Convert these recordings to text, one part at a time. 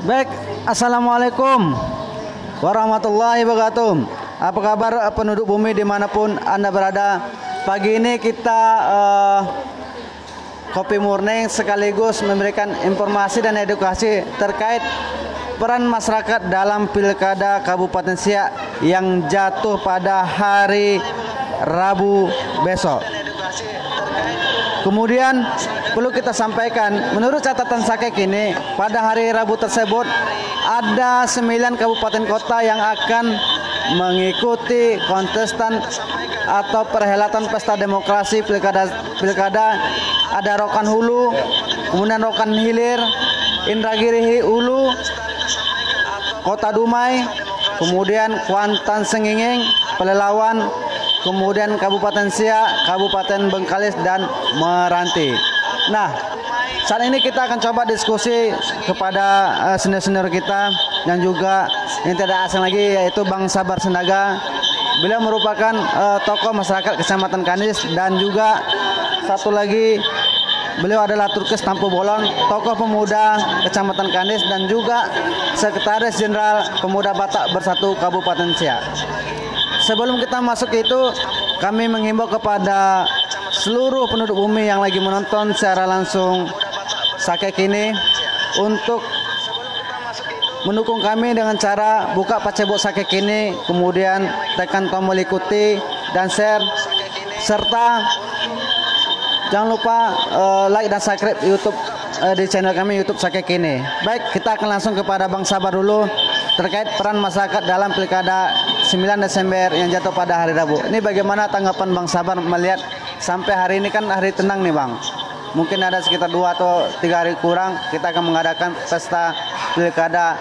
Baik, Assalamualaikum warahmatullahi wabarakatuh. Apa kabar penduduk bumi dimanapun Anda berada? Pagi ini kita Kopi Morning sekaligus memberikan informasi dan edukasi terkait peran masyarakat dalam Pilkada Kabupaten Siak yang jatuh pada hari Rabu besok. Kemudian perlu kita sampaikan, menurut catatan Sakek ini, pada hari Rabu tersebut ada 9 kabupaten kota yang akan mengikuti kontestan atau perhelatan pesta demokrasi pilkada. Ada Rokan Hulu, kemudian Rokan Hilir, Indragiri Hulu, Kota Dumai, kemudian Kuantan Senginging, Pelelawan, kemudian Kabupaten Siak, Kabupaten Bengkalis, dan Meranti. Nah, saat ini kita akan coba diskusi kepada senior-senior kita yang juga yang tidak asing lagi, yaitu Bang Sabar Sendaga. Beliau merupakan tokoh masyarakat Kecamatan Kandis, dan juga satu lagi beliau adalah Turkis Tampu Bolon, tokoh pemuda Kecamatan Kandis, dan juga Sekretaris Jenderal Pemuda Batak Bersatu Kabupaten Siak. Sebelum kita masuk ke itu, kami menghimbau kepada seluruh penduduk bumi yang lagi menonton secara langsung Sakek ini untuk mendukung kami dengan cara buka pacebok Sakek ini, kemudian tekan tombol ikuti dan share, serta jangan lupa like dan subscribe YouTube di channel kami YouTube Sakek ini. Baik, kita akan langsung kepada Bang Sabar dulu terkait peran masyarakat dalam Pilkada 9 Desember yang jatuh pada hari Rabu. Ini bagaimana tanggapan Bang Sabar melihat sampai hari ini, kan hari tenang nih Bang. Mungkin ada sekitar 2 atau 3 hari kurang kita akan mengadakan pesta Pilkada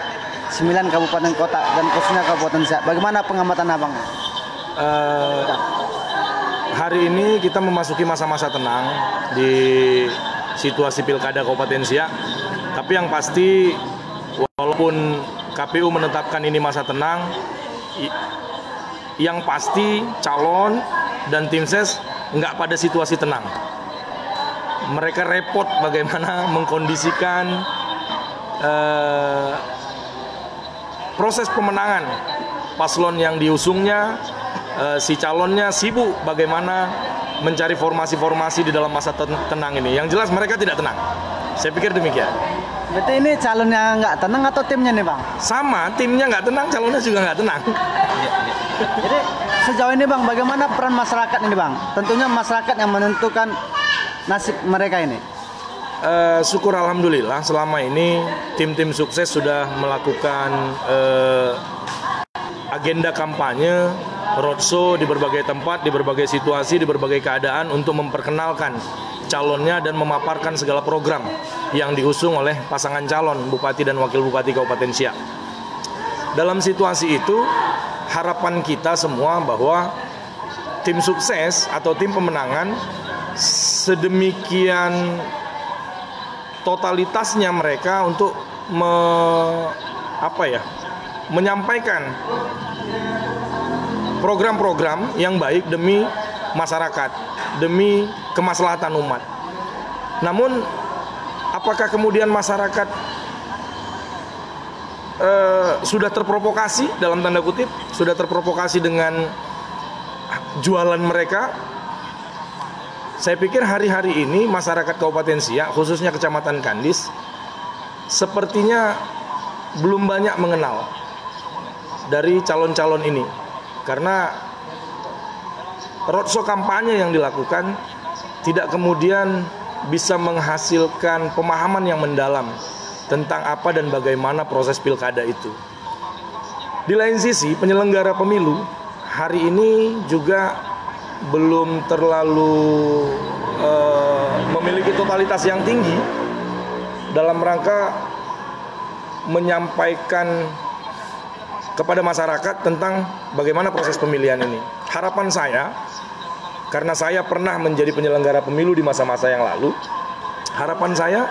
9 kabupaten kota dan khususnya Kabupaten Siak. Bagaimana pengamatan Abang? Hari ini kita memasuki masa-masa tenang di situasi Pilkada Kabupaten Siak. Tapi yang pasti, walaupun KPU menetapkan ini masa tenang, yang pasti calon dan tim ses nggak pada situasi tenang. Mereka repot bagaimana mengkondisikan proses pemenangan paslon yang diusungnya. Si calonnya sibuk bagaimana mencari formasi-formasi di dalam masa tenang ini. Yang jelas mereka tidak tenang. Saya pikir demikian. Berarti ini calonnya nggak tenang atau timnya nih Bang? Sama, timnya nggak tenang, calonnya juga nggak tenang. Jadi sejauh ini Bang, bagaimana peran masyarakat ini Bang? Tentunya masyarakat yang menentukan nasib mereka ini. Syukur alhamdulillah selama ini tim-tim sukses sudah melakukan agenda kampanye, roadshow di berbagai tempat, di berbagai situasi, di berbagai keadaan untuk memperkenalkan calonnya dan memaparkan segala program yang diusung oleh pasangan calon Bupati dan Wakil Bupati Kabupaten Siak. Dalam situasi itu, harapan kita semua bahwa tim sukses atau tim pemenangan sedemikian totalitasnya mereka untuk menyampaikan program-program yang baik demi masyarakat, demi kemaslahatan umat. Namun, apakah kemudian masyarakat sudah terprovokasi, dalam tanda kutip, sudah terprovokasi dengan jualan mereka? Saya pikir hari-hari ini masyarakat Kabupaten Siak, khususnya Kecamatan Kandis, sepertinya belum banyak mengenal dari calon-calon ini. Karena roadshow kampanye yang dilakukan tidak kemudian bisa menghasilkan pemahaman yang mendalam tentang apa dan bagaimana proses pilkada itu. Di lain sisi, penyelenggara pemilu hari ini juga belum terlalu memiliki totalitas yang tinggi dalam rangka menyampaikan kepada masyarakat tentang bagaimana proses pemilihan ini. Harapan saya, karena saya pernah menjadi penyelenggara pemilu di masa-masa yang lalu, harapan saya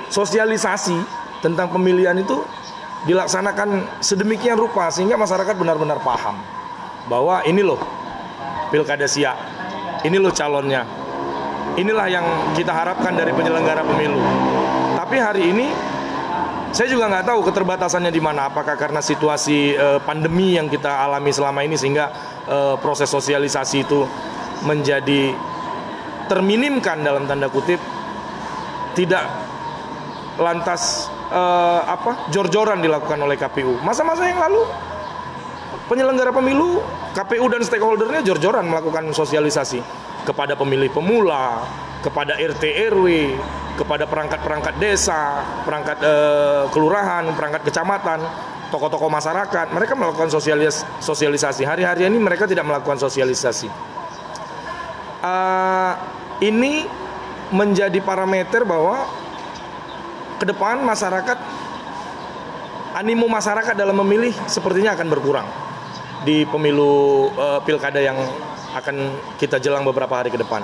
sosialisasi tentang pemilihan itu dilaksanakan sedemikian rupa sehingga masyarakat benar-benar paham bahwa ini loh Pilkada Siak, ini loh calonnya, inilah yang kita harapkan dari penyelenggara pemilu. Tapi hari ini Saya juga nggak tahu keterbatasannya di mana. Apakah karena situasi pandemi yang kita alami selama ini sehingga proses sosialisasi itu menjadi terminimkan dalam tanda kutip, tidak lantas jor-joran dilakukan oleh KPU. Masa-masa yang lalu penyelenggara pemilu, KPU dan stakeholdernya jor-joran melakukan sosialisasi kepada pemilih pemula, kepada RT RW, kepada perangkat-perangkat desa, perangkat kelurahan, perangkat kecamatan, tokoh-tokoh masyarakat. Mereka melakukan sosialisasi. Hari-hari ini mereka tidak melakukan sosialisasi. Ini menjadi parameter bahwa ke depan masyarakat, animo masyarakat dalam memilih sepertinya akan berkurang di pemilu pilkada yang akan kita jelang beberapa hari ke depan.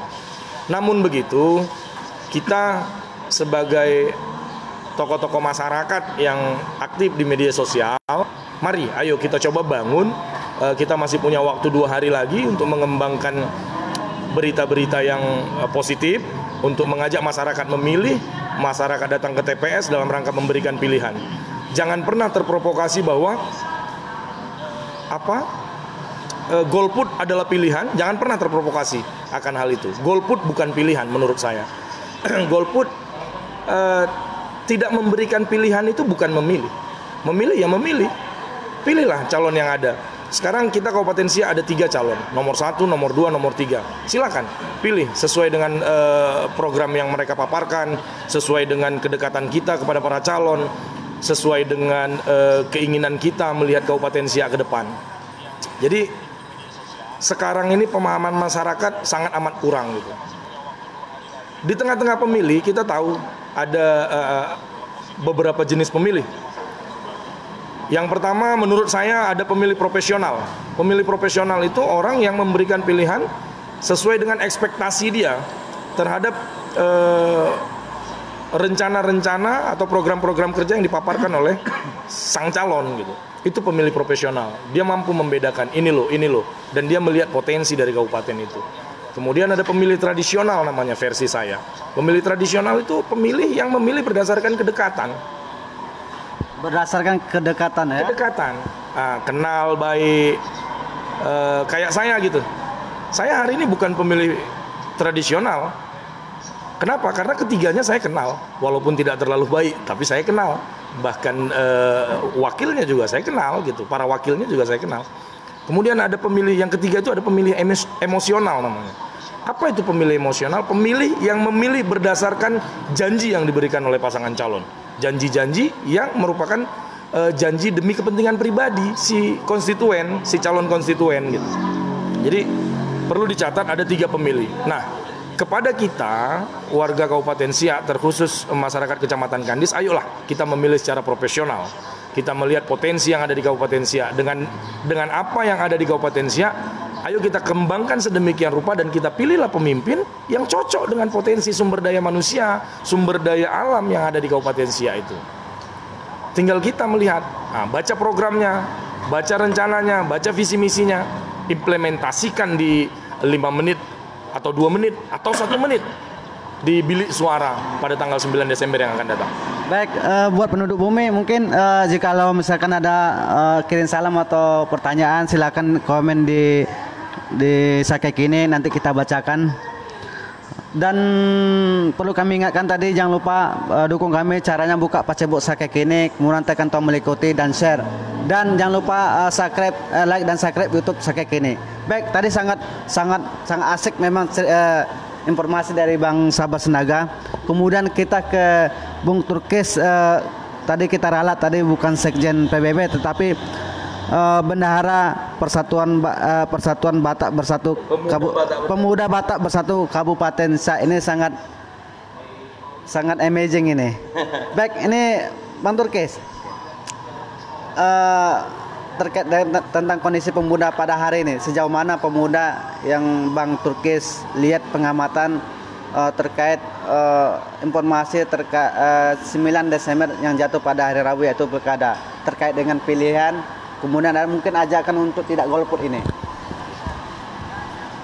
Namun begitu, kita sebagai tokoh-tokoh masyarakat yang aktif di media sosial, mari ayo kita coba bangun. Kita masih punya waktu 2 hari lagi untuk mengembangkan berita-berita yang positif, untuk mengajak masyarakat memilih, masyarakat datang ke TPS dalam rangka memberikan pilihan. Jangan pernah terprovokasi bahwa golput adalah pilihan. Jangan pernah terprovokasi akan hal itu. Golput bukan pilihan menurut saya. Golput tidak memberikan pilihan itu bukan memilih. Memilih ya memilih. Pilihlah calon yang ada. Sekarang kita Kabupaten Siak ada 3 calon, nomor 1, nomor 2, nomor 3. Silakan pilih sesuai dengan program yang mereka paparkan, sesuai dengan kedekatan kita kepada para calon, sesuai dengan keinginan kita melihat Kabupaten Siak ke depan. Jadi sekarang ini pemahaman masyarakat sangat amat kurang gitu. Di tengah-tengah pemilih kita tahu ada beberapa jenis pemilih. Yang pertama menurut saya ada pemilih profesional. Pemilih profesional itu orang yang memberikan pilihan sesuai dengan ekspektasi dia terhadap rencana-rencana atau program-program kerja yang dipaparkan oleh sang calon gitu. Itu pemilih profesional. Dia mampu membedakan ini loh, dan dia melihat potensi dari kabupaten itu. Kemudian ada pemilih tradisional namanya versi saya. Pemilih tradisional itu pemilih yang memilih berdasarkan kedekatan. Berdasarkan kedekatan ya? Kedekatan. Kenal baik, kayak saya gitu. Saya hari ini bukan pemilih tradisional. Kenapa? Karena ketiganya saya kenal. Walaupun tidak terlalu baik, tapi saya kenal. Bahkan wakilnya juga saya kenal gitu. Para wakilnya juga saya kenal. Kemudian ada pemilih yang ketiga itu ada pemilih emosional namanya. Apa itu pemilih emosional? Pemilih yang memilih berdasarkan janji yang diberikan oleh pasangan calon. Janji-janji yang merupakan janji demi kepentingan pribadi si konstituen, si calon konstituen gitu. Jadi perlu dicatat ada 3 pemilih. Nah, kepada kita warga Kabupaten Siak, terkhusus masyarakat Kecamatan Kandis, ayolah kita memilih secara profesional. Kita melihat potensi yang ada di Kabupaten Siak. Dengan apa yang ada di Kabupaten Siak, ayo kita kembangkan sedemikian rupa dan kita pilihlah pemimpin yang cocok dengan potensi sumber daya manusia, sumber daya alam yang ada di Kabupaten Siak itu. Tinggal kita melihat, baca programnya, baca rencananya, baca visi misinya, implementasikan di 5 menit atau 2 menit atau 1 menit di bilik suara pada tanggal 9 Desember yang akan datang. Baik, buat penduduk bumi mungkin jikalau misalkan ada kirim salam atau pertanyaan silakan komen di Sakek ini, nanti kita bacakan. Dan perlu kami ingatkan tadi, jangan lupa dukung kami, caranya buka Facebook Sakek ini, kemudian tekan tombol mengikuti dan share. Dan jangan lupa subscribe, like dan subscribe YouTube Sakek ini. Baik, tadi sangat asik memang informasi dari Bang Sabar Senaga. Kemudian kita ke Bung Turkis, tadi kita ralat tadi bukan Sekjen PBB tetapi Bendahara Persatuan Batak Bersatu, Pemuda Batak Bersatu Kabupaten Siak. Ini sangat amazing ini. Baik, ini Bang Turkis, terkait tentang kondisi pemuda pada hari ini, sejauh mana pemuda yang Bang Turkis lihat pengamatan terkait informasi terkait 9 Desember yang jatuh pada hari Rabu yaitu pilkada, terkait dengan pilihan, kemudian ada mungkin ajakan untuk tidak golput ini.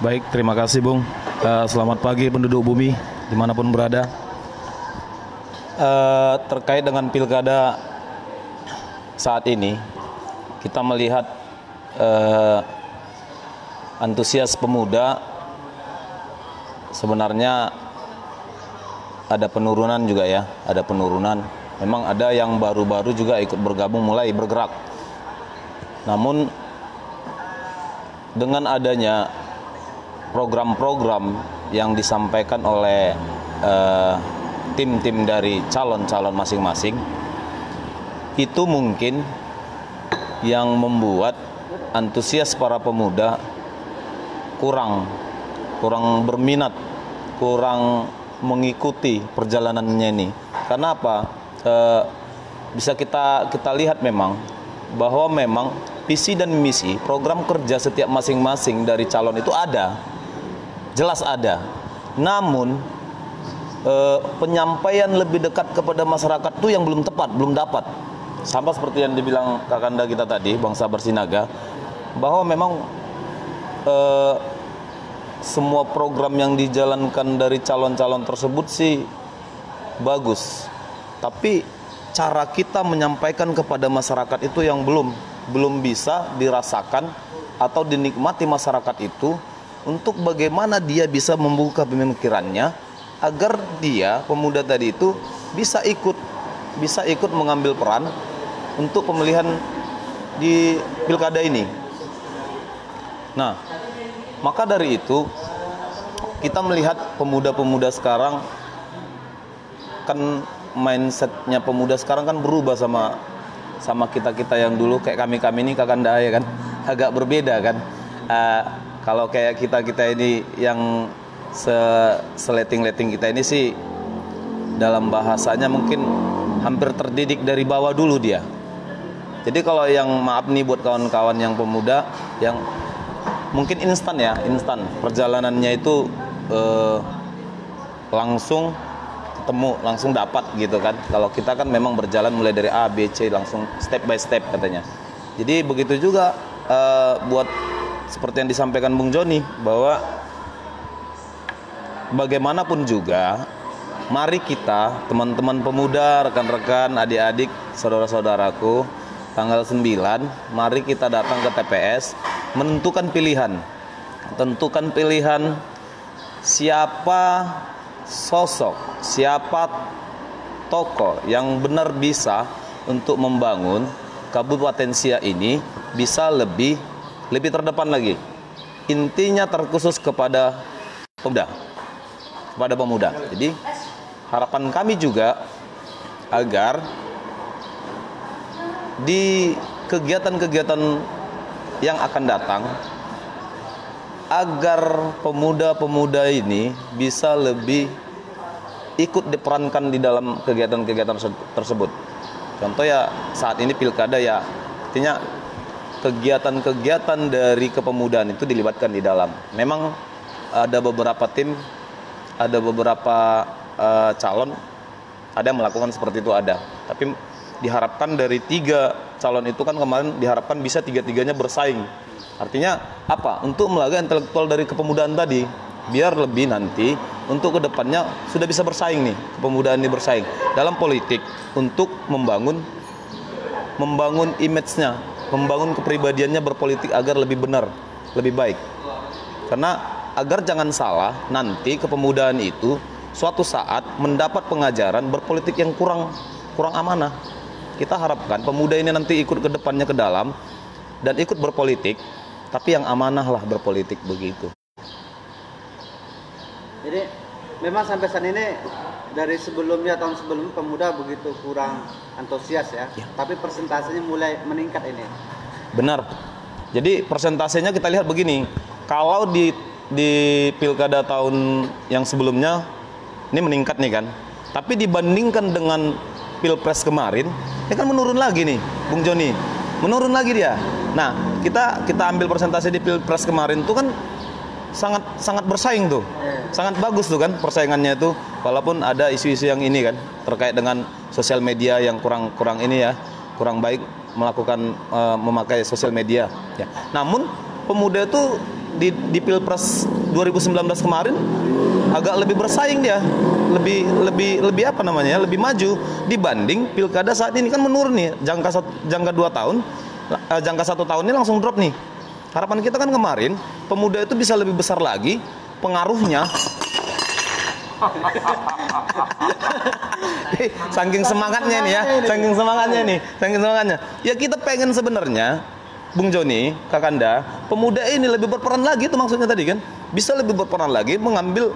Baik, terima kasih Bung. Selamat pagi penduduk bumi dimanapun berada. Terkait dengan pilkada saat ini kita melihat antusias pemuda sebenarnya ada penurunan juga ya, ada penurunan. Memang ada yang baru-baru juga ikut bergabung, mulai bergerak. Namun dengan adanya program-program yang disampaikan oleh tim-tim dari calon-calon masing-masing, itu mungkin yang membuat antusias para pemuda kurang berminat, kurang mengikuti perjalanannya ini. Karena apa? Bisa kita lihat memang bahwa memang visi dan misi program kerja setiap masing-masing dari calon itu ada, jelas ada. Namun penyampaian lebih dekat kepada masyarakat itu yang belum tepat, belum dapat. Sama seperti yang dibilang Kakanda kita tadi, Bangsa Bersinaga, bahwa memang semua program yang dijalankan dari calon-calon tersebut sih bagus. Tapi cara kita menyampaikan kepada masyarakat itu yang belum bisa dirasakan atau dinikmati masyarakat itu, untuk bagaimana dia bisa membuka pemikirannya agar dia, pemuda tadi itu, bisa ikut mengambil peran untuk pemilihan di pilkada ini. Nah, maka dari itu kita melihat pemuda-pemuda sekarang kan, mindsetnya pemuda sekarang kan berubah sama kita yang dulu, kayak kami ini Kakanda ya kan, agak berbeda kan. Kalau kayak kita ini yang seleting-leting kita ini sih, dalam bahasanya mungkin hampir terdidik dari bawah dulu dia. Jadi kalau yang, maaf nih buat kawan-kawan yang pemuda yang mungkin instan perjalanannya itu langsung ketemu, langsung dapat gitu kan. Kalau kita kan memang berjalan mulai dari A, B, C, langsung step by step katanya. Jadi begitu juga buat seperti yang disampaikan Bung Joni, bahwa bagaimanapun juga, mari kita, teman-teman pemuda, rekan-rekan, adik-adik, saudara-saudaraku, tanggal 9, mari kita datang ke TPS, menentukan pilihan. Tentukan pilihan siapa sosok, siapa tokoh yang benar bisa untuk membangun Kabupaten Siak ini bisa lebih terdepan lagi. Intinya terkhusus kepada pemuda. Jadi harapan kami juga agar di kegiatan-kegiatan yang akan datang, agar pemuda-pemuda ini bisa lebih ikut diperankan di dalam kegiatan-kegiatan tersebut. Contoh ya saat ini pilkada ya, artinya kegiatan-kegiatan dari kepemudaan itu dilibatkan di dalam. Memang ada beberapa tim, ada beberapa calon, ada yang melakukan seperti itu ada. Tapi diharapkan dari 3 calon itu kan kemarin diharapkan bisa 3-3-nya bersaing. Artinya apa? Untuk melaga intelektual dari kepemudaan tadi, biar lebih nanti untuk kedepannya sudah bisa bersaing nih, kepemudaan ini bersaing dalam politik untuk membangun image-nya, membangun kepribadiannya berpolitik agar lebih benar, lebih baik. Karena agar jangan salah, nanti kepemudaan itu suatu saat mendapat pengajaran berpolitik yang kurang amanah. Kita harapkan pemuda ini nanti ikut ke depannya ke dalam dan ikut berpolitik, tapi yang amanah lah berpolitik begitu. Jadi memang sampai saat ini dari sebelumnya, tahun sebelumnya pemuda begitu kurang antusias ya. Tapi persentasenya mulai meningkat ini. Benar. Jadi persentasenya kita lihat begini, kalau di pilkada tahun yang sebelumnya ini meningkat nih kan, tapi dibandingkan dengan pilpres kemarin, ini kan menurun lagi nih, Bung Joni, menurun lagi dia. Nah, kita ambil persentase di pilpres kemarin tuh kan sangat bersaing tuh, sangat bagus tuh kan persaingannya itu, walaupun ada isu-isu yang ini kan terkait dengan sosial media yang kurang ini ya, kurang baik melakukan memakai sosial media. Ya. Namun pemuda itu di pilpres 2019 kemarin agak lebih bersaing dia. lebih apa namanya, lebih maju dibanding pilkada saat ini. Kan menurun nih, jangka 2 tahun, jangka 1 tahun ini langsung drop nih. Harapan kita kan kemarin pemuda itu bisa lebih besar lagi pengaruhnya. Saking semangatnya nih ya, saking semangatnya. Ya kita pengen sebenarnya, Bung Joni, Kakanda, pemuda ini lebih berperan lagi, itu maksudnya tadi kan, bisa lebih berperan lagi mengambil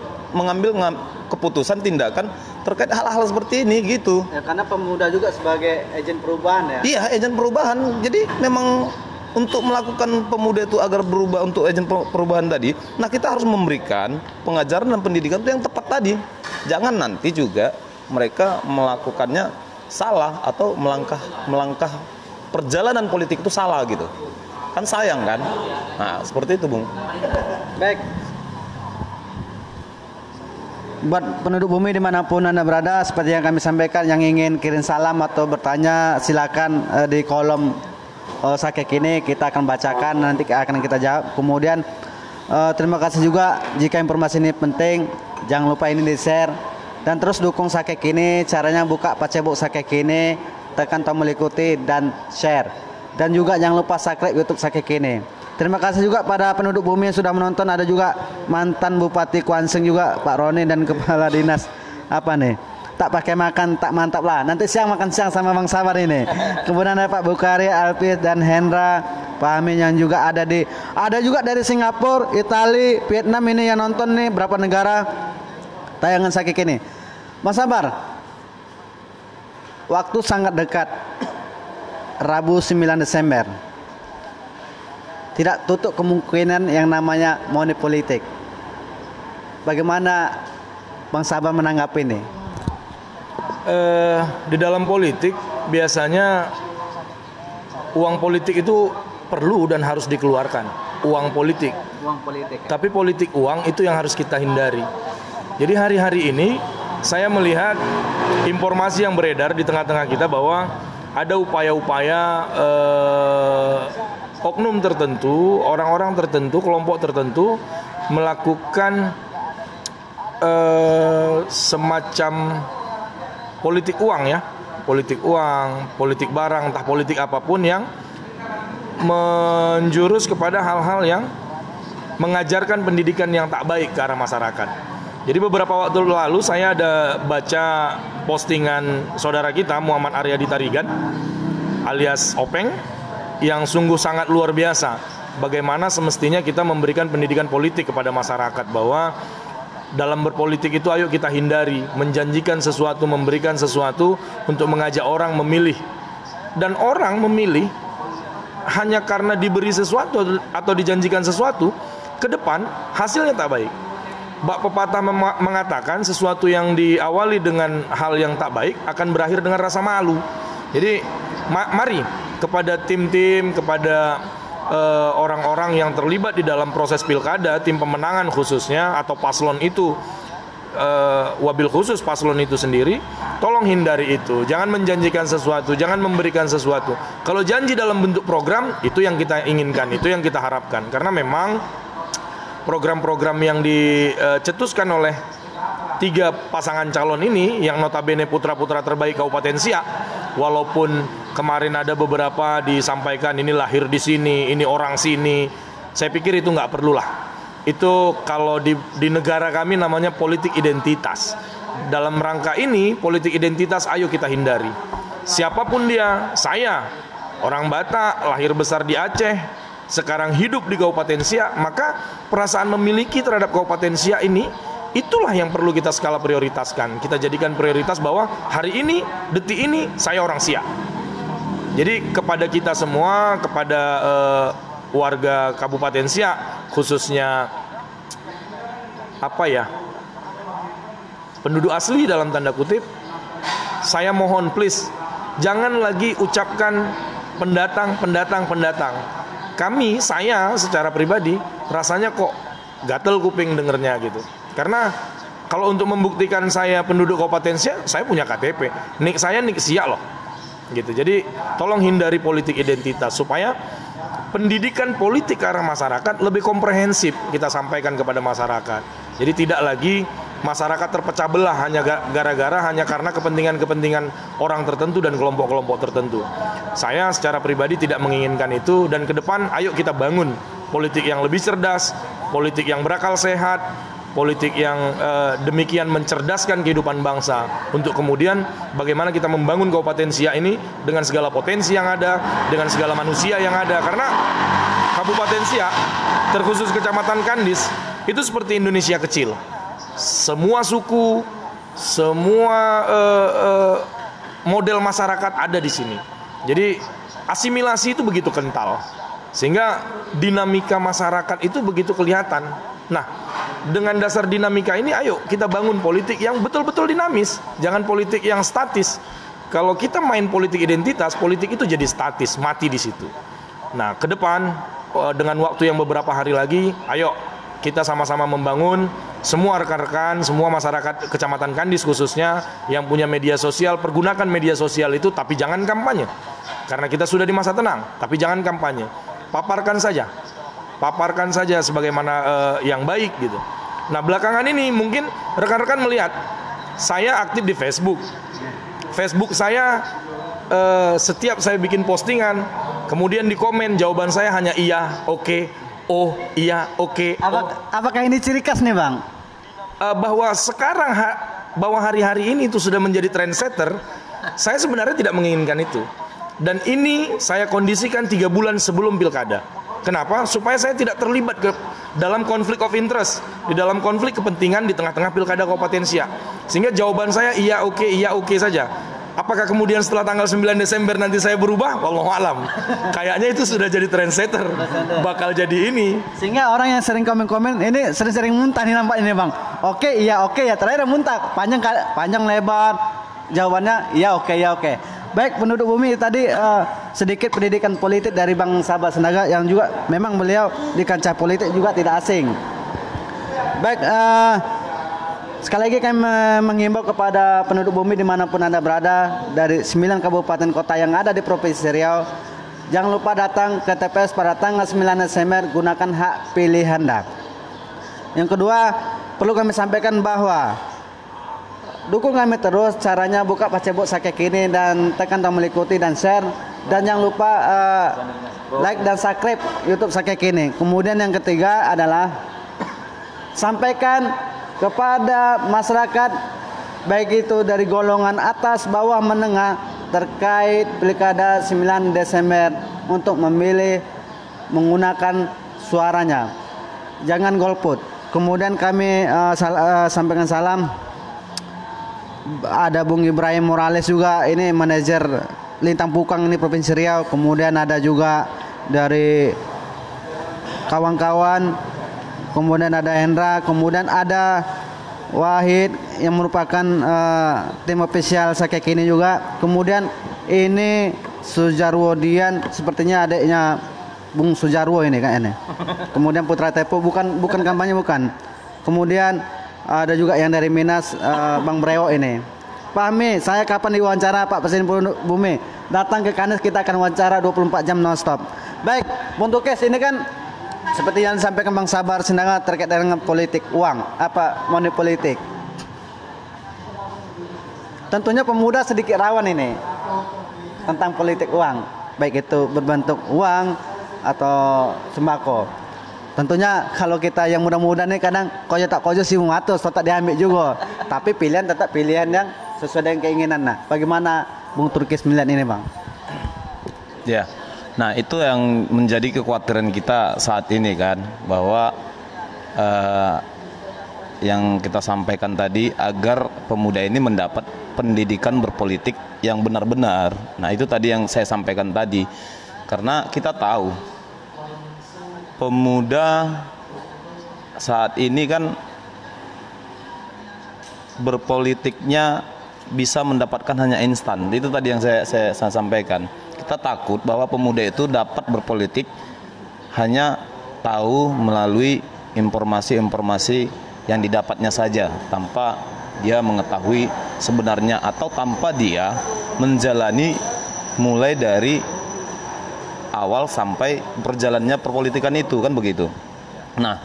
keputusan tindakan terkait hal-hal seperti ini gitu. Ya, karena pemuda juga sebagai agen perubahan ya. Iya, agen perubahan. Jadi memang untuk melakukan pemuda itu agar berubah untuk agen perubahan tadi, nah kita harus memberikan pengajaran dan pendidikan itu yang tepat tadi. Jangan nanti juga mereka melakukannya salah atau melangkah perjalanan politik itu salah gitu. Kan sayang kan? Nah, seperti itu, Bung. Baik. Buat penduduk bumi dimanapun Anda berada, seperti yang kami sampaikan, yang ingin kirim salam atau bertanya silakan di kolom Sakek ini, kita akan bacakan, nanti akan kita jawab. Kemudian terima kasih juga jika informasi ini penting, jangan lupa ini di-share dan terus dukung Sakek ini. Caranya buka Facebook Sakek ini, tekan tombol ikuti dan share. Dan juga jangan lupa subscribe YouTube Sakek ini. Terima kasih juga pada penduduk bumi yang sudah menonton. Ada juga mantan Bupati Kuansing juga, Pak Roni, dan Kepala Dinas apa nih? Tak pakai makan, tak mantap lah. Nanti siang makan siang sama Bang Sabar ini. Kemudian ada Pak Bukari, Alpit, dan Hendra, Pak Amin yang juga ada juga dari Singapura, Italia, Vietnam ini yang nonton nih, berapa negara tayangan Sakek ini. Mas Sabar, waktu sangat dekat, Rabu 9 Desember. Tidak tutup kemungkinan yang namanya money politik. Bagaimana Bang Sabar menanggapi ini? Di dalam politik biasanya uang politik itu perlu dan harus dikeluarkan. Uang politik. Tapi politik uang itu yang harus kita hindari. Jadi hari-hari ini saya melihat informasi yang beredar di tengah-tengah kita bahwa ada upaya-upaya oknum tertentu, orang-orang tertentu, kelompok tertentu melakukan semacam politik uang ya, politik uang, politik barang, entah politik apapun yang menjurus kepada hal-hal yang mengajarkan pendidikan yang tak baik ke arah masyarakat. Jadi beberapa waktu lalu saya ada baca postingan saudara kita Muhammad Aryadi Tarigan alias Openg yang sungguh sangat luar biasa. Bagaimana semestinya kita memberikan pendidikan politik kepada masyarakat, bahwa dalam berpolitik itu ayo kita hindari menjanjikan sesuatu, memberikan sesuatu untuk mengajak orang memilih. Dan orang memilih hanya karena diberi sesuatu atau dijanjikan sesuatu, ke depan hasilnya tak baik. Bak pepatah mengatakan sesuatu yang diawali dengan hal yang tak baik akan berakhir dengan rasa malu. Jadi mari kepada tim-tim, kepada orang-orang yang terlibat di dalam proses pilkada, tim pemenangan khususnya atau paslon itu, wabil khusus paslon itu sendiri, tolong hindari itu. Jangan menjanjikan sesuatu, jangan memberikan sesuatu. Kalau janji dalam bentuk program, itu yang kita inginkan, itu yang kita harapkan. Karena memang program-program yang dicetuskan oleh 3 pasangan calon ini yang notabene putra-putra terbaik Kabupaten Siak, walaupun kemarin ada beberapa disampaikan ini lahir di sini, ini orang sini, saya pikir itu nggak perlulah. Itu kalau di negara kami namanya politik identitas. Dalam rangka ini politik identitas ayo kita hindari. Siapapun dia, saya orang Batak, lahir besar di Aceh, sekarang hidup di Kabupaten Siak, maka perasaan memiliki terhadap Kabupaten Siak ini, itulah yang perlu kita skala prioritaskan. Kita jadikan prioritas bahwa hari ini, detik ini, saya orang Siak. Jadi kepada kita semua, kepada warga Kabupaten Siak, khususnya penduduk asli dalam tanda kutip, saya mohon please, jangan lagi ucapkan pendatang. Saya secara pribadi rasanya kok gatel kuping dengernya gitu. Karena kalau untuk membuktikan saya penduduk Kabupaten Siak, saya punya KTP. Nik saya nik Siak loh. Gitu. Jadi tolong hindari politik identitas supaya pendidikan politik ke arah masyarakat lebih komprehensif kita sampaikan kepada masyarakat. Jadi tidak lagi masyarakat terpecah belah hanya karena kepentingan orang tertentu dan kelompok-kelompok tertentu. Saya secara pribadi tidak menginginkan itu, dan ke depan ayo kita bangun politik yang lebih cerdas, politik yang berakal sehat, politik yang demikian mencerdaskan kehidupan bangsa, untuk kemudian bagaimana kita membangun Kabupaten Siak ini dengan segala potensi yang ada, dengan segala manusia yang ada. Karena Kabupaten Siak, terkhusus Kecamatan Kandis, itu seperti Indonesia kecil. Semua suku, semua model masyarakat ada di sini. Jadi asimilasi itu begitu kental, sehingga dinamika masyarakat itu begitu kelihatan. Nah, dengan dasar dinamika ini, ayo kita bangun politik yang betul-betul dinamis, jangan politik yang statis. Kalau kita main politik identitas, politik itu jadi statis, mati di situ. Nah, ke depan dengan waktu yang beberapa hari lagi, ayo kita sama-sama membangun. Semua rekan-rekan, semua masyarakat Kecamatan Kandis khususnya yang punya media sosial, pergunakan media sosial itu, tapi jangan kampanye. Karena kita sudah di masa tenang, tapi jangan kampanye. Paparkan saja sebagaimana yang baik gitu. Nah, belakangan ini mungkin rekan-rekan melihat saya aktif di Facebook. Facebook saya setiap saya bikin postingan, kemudian di komen jawaban saya hanya iya, oke, oh, iya, oke. Apakah ini ciri khas nih, Bang? Bahwa sekarang bahwa hari-hari ini itu sudah menjadi trendsetter, saya sebenarnya tidak menginginkan itu. Dan ini saya kondisikan 3 bulan sebelum pilkada. Kenapa? Supaya saya tidak terlibat dalam konflik of interest, di dalam konflik kepentingan di tengah-tengah pilkada Kabupaten Siak. Sehingga jawaban saya iya oke saja. Apakah kemudian setelah tanggal 9 Desember nanti saya berubah? Wallahu alam. Kayaknya itu sudah jadi trendsetter. Bakal jadi ini. Sehingga orang yang sering komen-komen ini sering muntah nih, nampak ini, Bang. Oke, iya oke ya. Terakhir muntah. Panjang lebar. Jawabannya iya oke. Baik, penduduk bumi, tadi sedikit pendidikan politik dari Bang Sabar Sendaga yang juga memang beliau di kancah politik juga tidak asing. Baik, sekali lagi kami menghimbau kepada penduduk bumi dimanapun Anda berada dari 9 kabupaten kota yang ada di Provinsi Riau, jangan lupa datang ke TPS pada tanggal 9 Desember, gunakan hak pilih Anda. Yang kedua, perlu kami sampaikan bahwa dukung kami terus, caranya buka Facebook Sakek ini dan tekan tombol ikuti dan share, dan jangan lupa like dan subscribe YouTube Sakek ini. Kemudian yang ketiga adalah sampaikan kepada masyarakat baik itu dari golongan atas, bawah, menengah terkait pilkada 9 Desember untuk memilih menggunakan suaranya. Jangan golput. Kemudian kami sampaikan salam. Ada Bung Ibrahim Morales juga, ini manajer Lintang Pukang ini Provinsi Riau. Kemudian ada juga dari kawan-kawan, kemudian ada Hendra, kemudian ada Wahid yang merupakan tim official Sakek ini juga. Kemudian ini Sujarwo Dian, sepertinya adiknya Bung Sujarwo ini kan ini. Kemudian Putra Tepo, bukan kampanye, bukan. Kemudian ada juga yang dari Minas, Bang Breo ini. Pak Ami, saya kapan diwawancara Pak Presiden Bumi? Datang ke Kandis, kita akan wawancara 24 jam non-stop. Baik, untuk kes ini kan seperti yang disampaikan Bang Sabar Sendaga terkait dengan politik uang, money politik. Tentunya pemuda sedikit rawan ini tentang politik uang, baik itu berbentuk uang atau sembako. Tentunya kalau kita yang muda-muda nih kadang koyo tak koyo sih mengatur, tak diambil juga. Tapi pilihan tetap pilihan yang sesuai dengan keinginan. Nah, bagaimana Bung Turkis melihat ini, Bang? Ya, nah itu yang menjadi kekhawatiran kita saat ini kan, bahwa yang kita sampaikan tadi agar pemuda ini mendapat pendidikan berpolitik yang benar-benar. Nah itu tadi yang saya sampaikan tadi, karena kita tahu pemuda saat ini kan berpolitiknya bisa mendapatkan hanya instan. Itu tadi yang saya sampaikan. Kita takut bahwa pemuda itu dapat berpolitik hanya tahu melalui informasi-informasi yang didapatnya saja, tanpa dia mengetahui sebenarnya, atau tanpa dia menjalani mulai dari awal sampai perjalannya perpolitikan itu, kan begitu. Nah,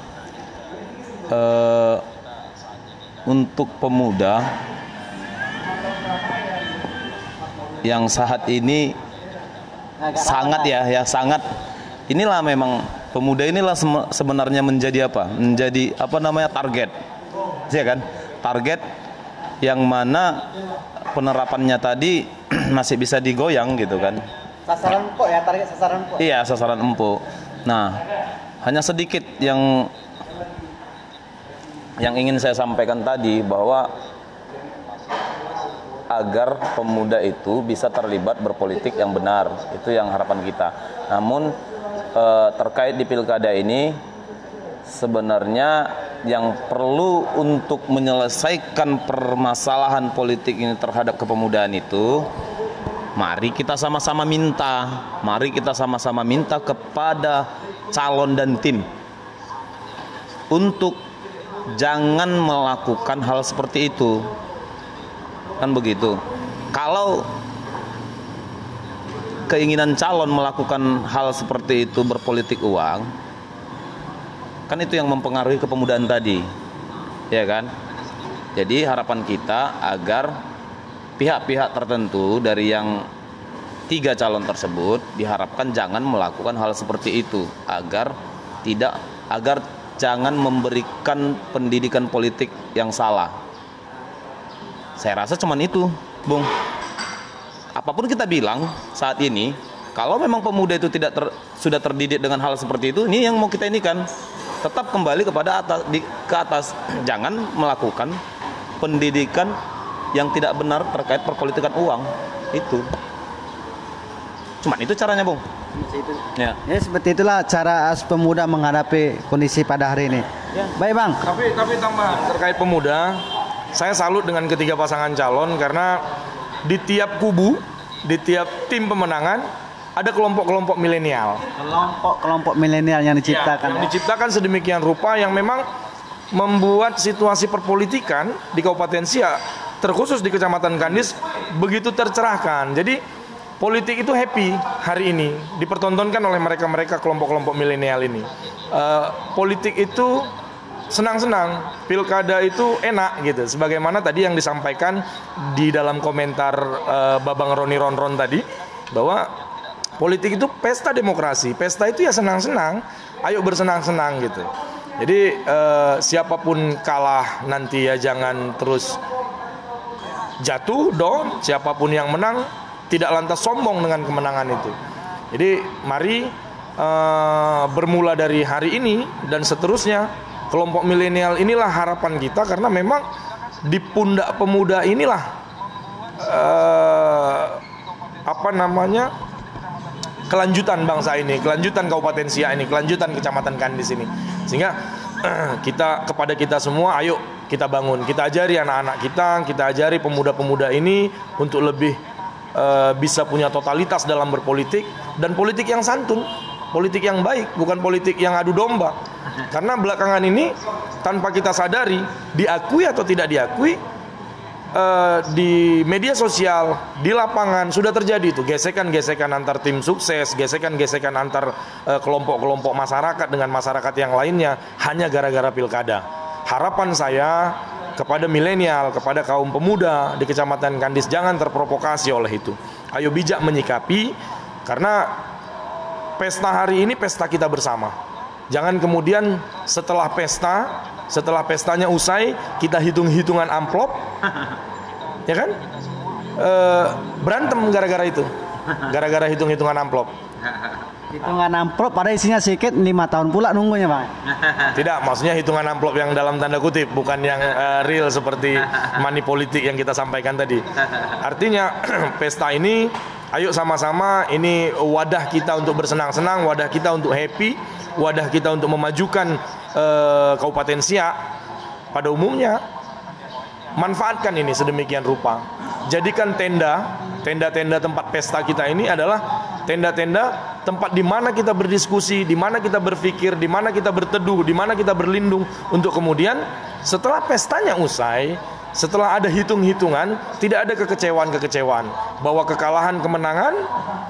untuk pemuda yang saat ini sangat sangat, inilah memang pemuda inilah sebenarnya menjadi target, ya kan, target yang mana penerapannya tadi masih bisa digoyang gitu kan. Sasaran empuk ya, target sasaran empuk. Iya, sasaran empuk. Nah, hanya sedikit yang ingin saya sampaikan tadi, bahwa agar pemuda itu bisa terlibat berpolitik yang benar, itu yang harapan kita. Namun terkait di pilkada ini, sebenarnya yang perlu untuk menyelesaikan permasalahan politik ini terhadap kepemudaan itu, mari kita sama-sama minta kepada calon dan tim untuk jangan melakukan hal seperti itu, kan begitu. Kalau keinginan calon melakukan hal seperti itu, berpolitik uang, kan itu yang mempengaruhi kepemudaan tadi, ya kan. Jadi harapan kita agar pihak-pihak tertentu dari yang 3 calon tersebut diharapkan jangan melakukan hal seperti itu, agar jangan memberikan pendidikan politik yang salah. Saya rasa cuman itu, Bung. Apapun kita bilang saat ini, kalau memang pemuda itu sudah terdidik dengan hal seperti itu, ini yang mau kita ini kan tetap kembali kepada ke atas. Jangan melakukan pendidikan yang tidak benar terkait perpolitikan uang. Itu cuman itu caranya, Bung. Ya. Ya, seperti itulah cara pemuda menghadapi kondisi pada hari ini. Ya. Baik, Bang. Tapi tambah terkait pemuda, saya salut dengan ketiga pasangan calon, karena di tiap kubu, di tiap tim pemenangan ada kelompok-kelompok milenial. Kelompok milenial yang diciptakan. Yang diciptakan sedemikian rupa yang memang membuat situasi perpolitikan di Kabupaten Siak, terkhusus di Kecamatan Kandis, begitu tercerahkan. Jadi politik itu happy hari ini, dipertontonkan oleh mereka-mereka kelompok-kelompok milenial ini. Politik itu senang-senang, pilkada itu enak gitu. Sebagaimana tadi yang disampaikan di dalam komentar Babang Roni Ronron tadi, bahwa politik itu pesta demokrasi, pesta itu ya senang-senang, ayo bersenang-senang gitu. Jadi siapapun kalah nanti ya jangan terus jatuh dong, siapapun yang menang tidak lantas sombong dengan kemenangan itu. Jadi mari bermula dari hari ini dan seterusnya, kelompok milenial inilah harapan kita, karena memang di pundak pemuda inilah kelanjutan bangsa ini, kelanjutan Kabupaten Siak ini, kelanjutan Kecamatan Kandis ini. Sehingga kepada kita semua, ayo kita bangun, kita ajari anak-anak kita ajari pemuda-pemuda ini untuk lebih bisa punya totalitas dalam berpolitik, dan politik yang santun, politik yang baik, bukan politik yang adu domba. Karena belakangan ini tanpa kita sadari, diakui atau tidak diakui, di media sosial, di lapangan sudah terjadi itu gesekan-gesekan antar tim sukses, gesekan-gesekan antar kelompok-kelompok masyarakat dengan masyarakat yang lainnya, hanya gara-gara pilkada. Harapan saya kepada milenial, kepada kaum pemuda di Kecamatan Kandis, jangan terprovokasi oleh itu. Ayo bijak menyikapi, karena pesta hari ini pesta kita bersama. Jangan kemudian setelah pestanya usai, kita hitung-hitungan amplop, ya kan? Berantem gara-gara itu, gara-gara hitung-hitungan amplop. Hitungan amplop pada isinya sedikit, 5 tahun pula nunggunya, Bang. Tidak, maksudnya hitungan amplop yang dalam tanda kutip, bukan yang real seperti money politik yang kita sampaikan tadi. Artinya pesta ini, ayo sama-sama, ini wadah kita untuk bersenang-senang, wadah kita untuk happy, wadah kita untuk memajukan Kabupaten Siak pada umumnya. Manfaatkan ini sedemikian rupa. Jadikan tenda-tenda tempat pesta kita ini adalah tenda-tenda tempat di mana kita berdiskusi, di mana kita berpikir, di mana kita berteduh, di mana kita berlindung, untuk kemudian setelah pestanya usai, setelah ada hitung-hitungan, tidak ada kekecewaan bahwa kekalahan kemenangan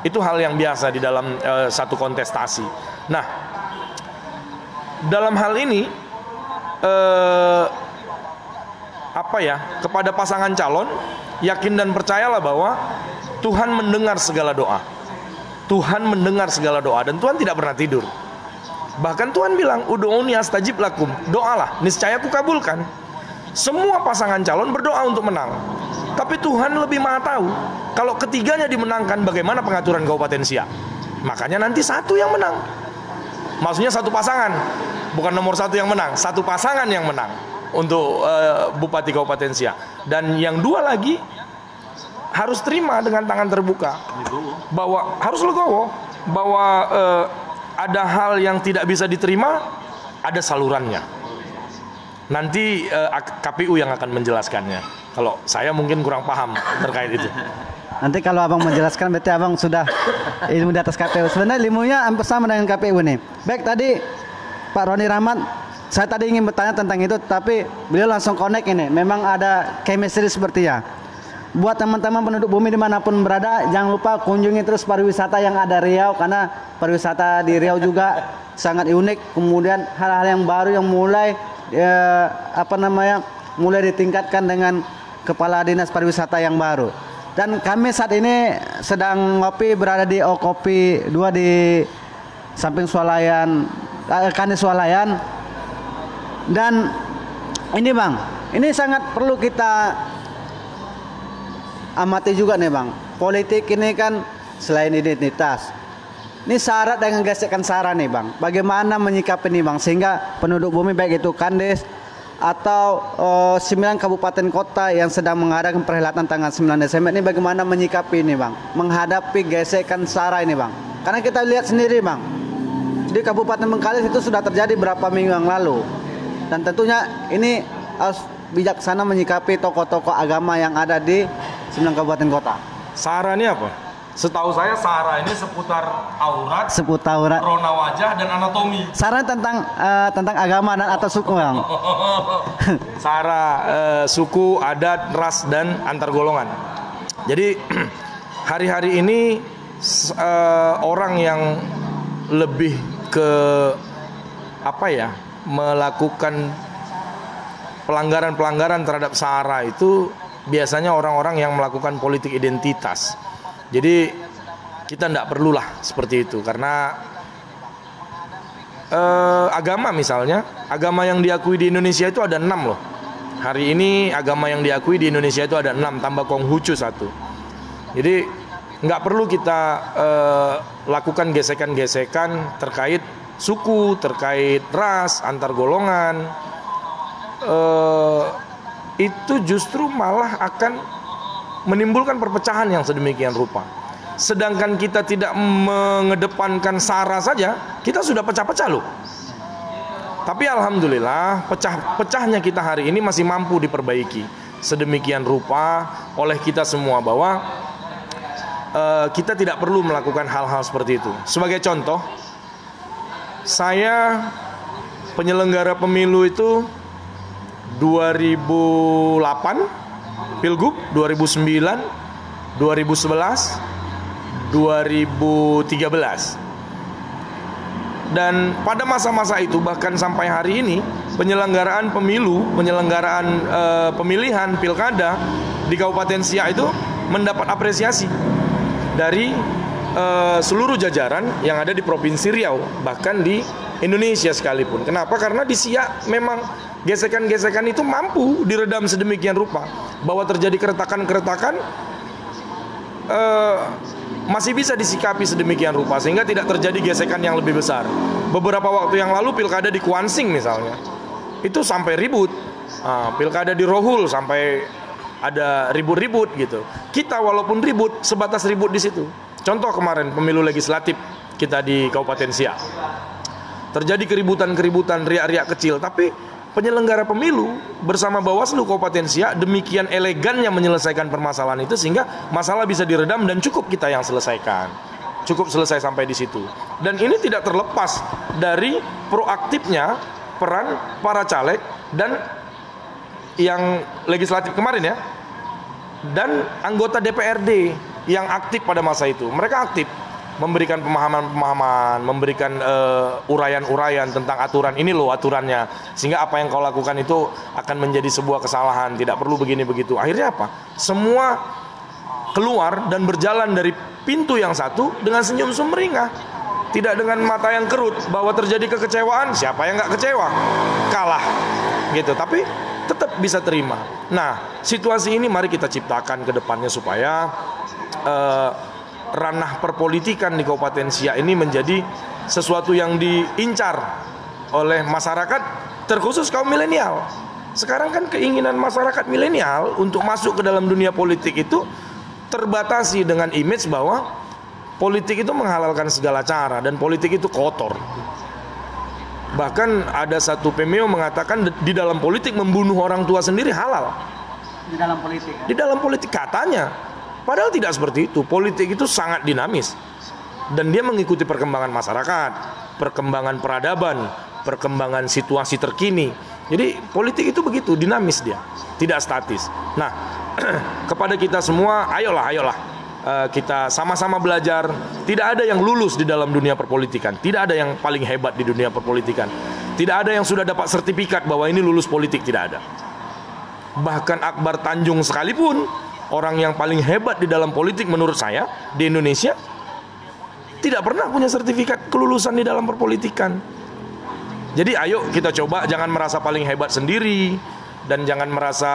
itu hal yang biasa di dalam satu kontestasi. Nah, dalam hal ini kepada pasangan calon, yakin dan percayalah bahwa Tuhan mendengar segala doa. Tuhan mendengar segala doa dan Tuhan tidak pernah tidur. Bahkan Tuhan bilang, "Ud'uni astajib lakum." Doalah, niscaya aku kabulkan. Semua pasangan calon berdoa untuk menang. Tapi Tuhan lebih maha tahu kalau ketiganya dimenangkan bagaimana pengaturan Kabupaten Siak. Makanya nanti satu yang menang. Maksudnya satu pasangan, bukan nomor satu yang menang, satu pasangan yang menang untuk Bupati Kabupaten Siak. Dan yang dua lagi harus terima dengan tangan terbuka bahwa harus legowo bahwa ada hal yang tidak bisa diterima, ada salurannya. Nanti KPU yang akan menjelaskannya. Kalau saya mungkin kurang paham terkait itu. Nanti kalau abang menjelaskan berarti abang sudah ilmu di atas KPU. Sebenarnya ilmunya hampir sama dengan KPU nih. Baik, tadi Pak Roni Rahmat, saya tadi ingin bertanya tentang itu, tapi beliau langsung connect ini. Memang ada chemistry seperti ya. Buat teman-teman penduduk bumi dimanapun berada, jangan lupa kunjungi terus pariwisata yang ada Riau, karena pariwisata di Riau juga sangat unik. Kemudian hal-hal yang baru yang mulai mulai ditingkatkan dengan kepala dinas pariwisata yang baru. Dan kami saat ini sedang ngopi berada di Kopi 2 di samping Swalayan, Kani Swalayan. Dan ini Bang, ini sangat perlu kita amati juga nih Bang. Politik ini kan selain identitas, ini syarat dengan gesekan sara nih Bang. Bagaimana menyikapi nih Bang, sehingga penduduk bumi baik itu Kandes atau 9 kabupaten kota yang sedang mengadakan perhelatan tanggal 9 Desember ini, bagaimana menyikapi ini Bang, menghadapi gesekan sara ini Bang. Karena kita lihat sendiri Bang, di Kabupaten Bengkalis itu sudah terjadi berapa minggu yang lalu. Dan tentunya ini harus bijaksana menyikapi tokoh-tokoh agama yang ada di 9 kabupaten kota. Sara ini apa? Setahu saya Sara ini seputar aurat, rona wajah dan anatomi. Sara tentang agama dan atau suku Bang. Sara suku, adat, ras dan antar golongan. Jadi hari-hari ini orang yang lebih ke melakukan pelanggaran-pelanggaran terhadap Sara itu biasanya orang-orang yang melakukan politik identitas. Jadi kita tidak perlulah seperti itu, karena agama misalnya, agama yang diakui di Indonesia itu ada 6 loh. Hari ini agama yang diakui di Indonesia itu ada 6, tambah Konghucu 1. Jadi nggak perlu kita lakukan gesekan-gesekan terkait suku, terkait ras, antar golongan. Itu justru malah akan menimbulkan perpecahan yang sedemikian rupa. Sedangkan kita tidak mengedepankan sara saja, kita sudah pecah-pecah loh. Tapi alhamdulillah pecahnya kita hari ini masih mampu diperbaiki sedemikian rupa oleh kita semua, bahwa kita tidak perlu melakukan hal-hal seperti itu. Sebagai contoh, saya penyelenggara pemilu itu 2008 Pilgub, 2009, 2011, 2013. Dan pada masa-masa itu bahkan sampai hari ini penyelenggaraan pemilihan pilkada di Kabupaten Siak itu mendapat apresiasi dari seluruh jajaran yang ada di Provinsi Riau, bahkan di Indonesia sekalipun. Kenapa? Karena di Siak memang gesekan-gesekan itu mampu diredam sedemikian rupa, bahwa terjadi keretakan-keretakan masih bisa disikapi sedemikian rupa sehingga tidak terjadi gesekan yang lebih besar. Beberapa waktu yang lalu pilkada di Kuansing misalnya, itu sampai ribut. Pilkada di Rohul sampai ada ribut-ribut gitu. Kita walaupun ribut, sebatas ribut di situ. Contoh kemarin pemilu legislatif kita di Kabupaten Siak, terjadi keributan-keributan, riak-riak kecil, tapi penyelenggara pemilu bersama Bawaslu Kabupaten Siak demikian elegannya menyelesaikan permasalahan itu sehingga masalah bisa diredam dan cukup kita yang selesaikan. Cukup selesai sampai di situ. Dan ini tidak terlepas dari proaktifnya peran para caleg dan yang legislatif kemarin ya, dan anggota DPRD yang aktif pada masa itu. Mereka aktif memberikan pemahaman-pemahaman, memberikan uraian-uraian tentang aturan, ini loh aturannya, sehingga apa yang kau lakukan itu akan menjadi sebuah kesalahan, tidak perlu begini begitu. Akhirnya apa? Semua keluar dan berjalan dari pintu yang satu dengan senyum sumringah, tidak dengan mata yang kerut bahwa terjadi kekecewaan. Siapa yang nggak kecewa? Kalah gitu, tapi tetap bisa terima. Nah, situasi ini mari kita ciptakan ke depannya supaya ranah perpolitikan di Kabupaten Siak ini menjadi sesuatu yang diincar oleh masyarakat, terkhusus kaum milenial. Sekarang kan keinginan masyarakat milenial untuk masuk ke dalam dunia politik itu terbatasi dengan image bahwa politik itu menghalalkan segala cara dan politik itu kotor. Bahkan ada satu pemeo mengatakan di dalam politik membunuh orang tua sendiri halal. Di dalam politik. Di dalam politik katanya. Padahal tidak seperti itu. Politik itu sangat dinamis. Dan dia mengikuti perkembangan masyarakat, perkembangan peradaban, perkembangan situasi terkini. Jadi politik itu begitu, dinamis dia. Tidak statis. Nah, kepada kita semua, ayolah. Kita sama-sama belajar. Tidak ada yang lulus di dalam dunia perpolitikan. Tidak ada yang paling hebat di dunia perpolitikan. Tidak ada yang sudah dapat sertifikat bahwa ini lulus politik, tidak ada. Bahkan Akbar Tanjung sekalipun, orang yang paling hebat di dalam politik menurut saya di Indonesia, tidak pernah punya sertifikat kelulusan di dalam perpolitikan. Jadi ayo kita coba jangan merasa paling hebat sendiri dan jangan merasa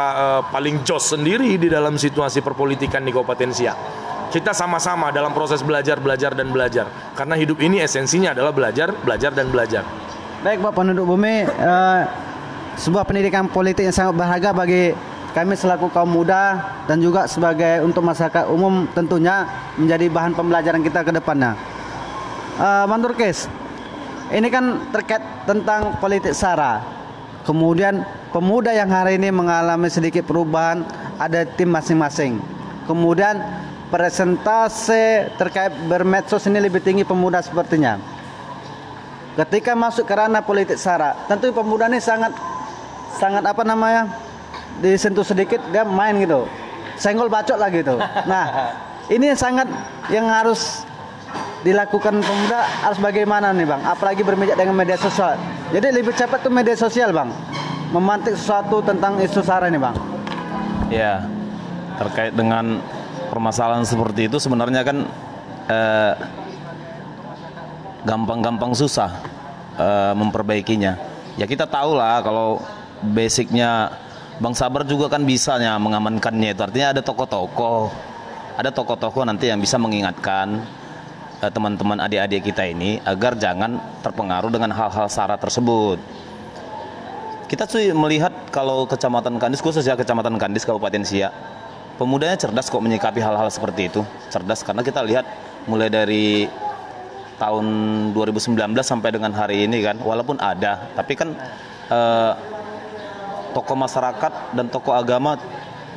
paling jos sendiri di dalam situasi perpolitikan di Kabupaten Siak. Kita sama-sama dalam proses belajar karena hidup ini esensinya adalah belajar dan belajar. Baik Pak Penduduk Bumi, sebuah pendidikan politik yang sangat berharga bagi kami selaku kaum muda dan juga sebagai untuk masyarakat umum tentunya menjadi bahan pembelajaran kita ke depannya. Bang Turkis, ini kan terkait tentang politik SARA. Kemudian pemuda yang hari ini mengalami sedikit perubahan, ada tim masing-masing. Kemudian presentase terkait bermedsos ini lebih tinggi pemuda sepertinya. Ketika masuk ke ranah politik SARA, tentu pemuda ini sangat disentuh sedikit dia main gitu, senggol bacot lah gitu. Nah, ini sangat yang harus dilakukan pemuda, harus bagaimana nih Bang, apalagi bermijak dengan media sosial. Jadi lebih cepat tuh media sosial Bang memantik sesuatu tentang isu SARA ini Bang. Ya, terkait dengan permasalahan seperti itu sebenarnya kan gampang-gampang susah memperbaikinya. Ya kita tahu lah kalau basicnya Bang Sabar juga kan bisanya mengamankannya itu. Artinya ada tokoh-tokoh nanti yang bisa mengingatkan teman-teman adik-adik kita ini agar jangan terpengaruh dengan hal-hal SARA tersebut. Kita sih melihat kalau Kecamatan Kandis, khususnya Kecamatan Kandis Kabupaten Siak, pemudanya cerdas kok menyikapi hal-hal seperti itu. Cerdas karena kita lihat mulai dari tahun 2019 sampai dengan hari ini kan, walaupun ada, tapi kan tokoh masyarakat dan tokoh agama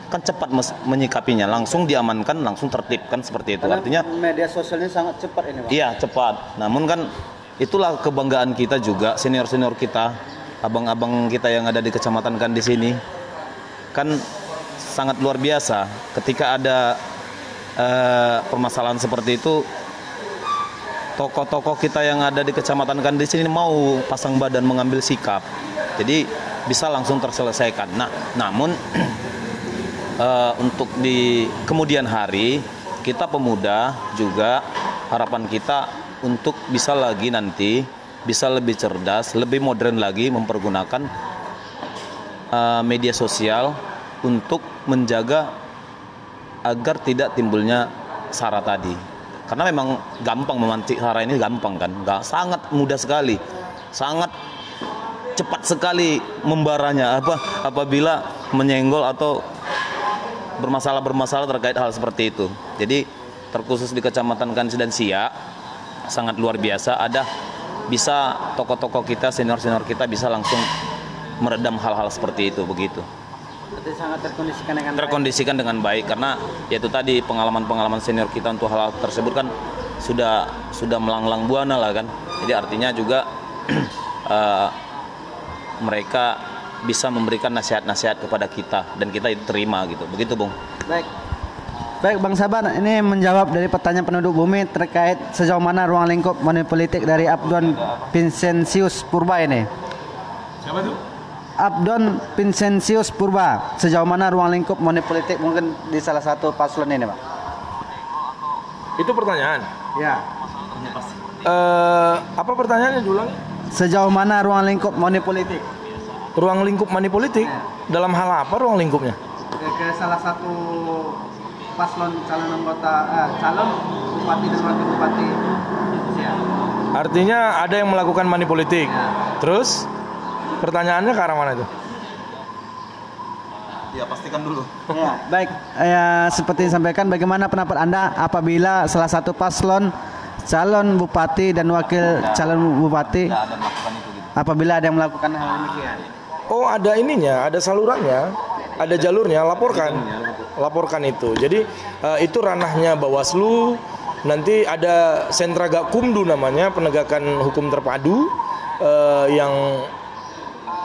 kan cepat menyikapinya, langsung diamankan, langsung tertibkan seperti itu. Karena artinya media sosialnya sangat cepat ini Bang. Iya cepat. Namun kan itulah kebanggaan kita juga, senior-senior kita, abang-abang kita yang ada di Kecamatan Kandis ini kan sangat luar biasa. Ketika ada permasalahan seperti itu, tokoh-tokoh kita yang ada di Kecamatan Kandis ini mau pasang badan mengambil sikap. Jadi bisa langsung terselesaikan. Nah, namun untuk di kemudian hari kita pemuda juga harapan kita untuk bisa lagi nanti bisa lebih cerdas, lebih modern lagi mempergunakan media sosial untuk menjaga agar tidak timbulnya SARA tadi. Karena memang gampang memantik SARA ini, gampang kan? Sangat mudah sekali, sangat cepat sekali membaranya apabila menyenggol atau bermasalah terkait hal seperti itu. Jadi terkhusus di Kecamatan Kandis dan Siak sangat luar biasa, ada bisa tokoh-tokoh kita, senior-senior kita bisa langsung meredam hal-hal seperti itu begitu. Berarti sangat terkondisikan dengan baik karena yaitu tadi pengalaman senior kita untuk hal-hal tersebut kan sudah melanglang buana lah kan. Jadi artinya juga mereka bisa memberikan nasihat-nasihat kepada kita dan kita terima gitu. Begitu, Bung. Baik. Baik Bang Sabar, ini menjawab dari pertanyaan penduduk bumi terkait sejauh mana ruang lingkup money politik dari Abdon Vincentius Purba ini. Siapa tuh? Abdon Vincentius Purba, sejauh mana ruang lingkup money politik mungkin di salah satu paslon ini, Pak? Itu pertanyaan. Ya. Apa pertanyaannya diulang? Sejauh mana ruang lingkup money politik? Ruang lingkup money politik? Dalam hal apa ruang lingkupnya? Ke salah satu paslon calon anggota calon bupati dan wakil bupati. Ya. Artinya ada yang melakukan money politik. Terus pertanyaannya ke arah mana itu? Ya pastikan dulu. Ya, baik. Seperti disampaikan, bagaimana pendapat Anda apabila salah satu paslon calon bupati dan wakil calon bupati apabila ada yang melakukan hal demikian? Oh, ada ininya, ada salurannya, ada jalurnya, laporkan itu. Jadi itu ranahnya Bawaslu. Nanti ada sentra Gakumdu namanya, penegakan hukum terpadu yang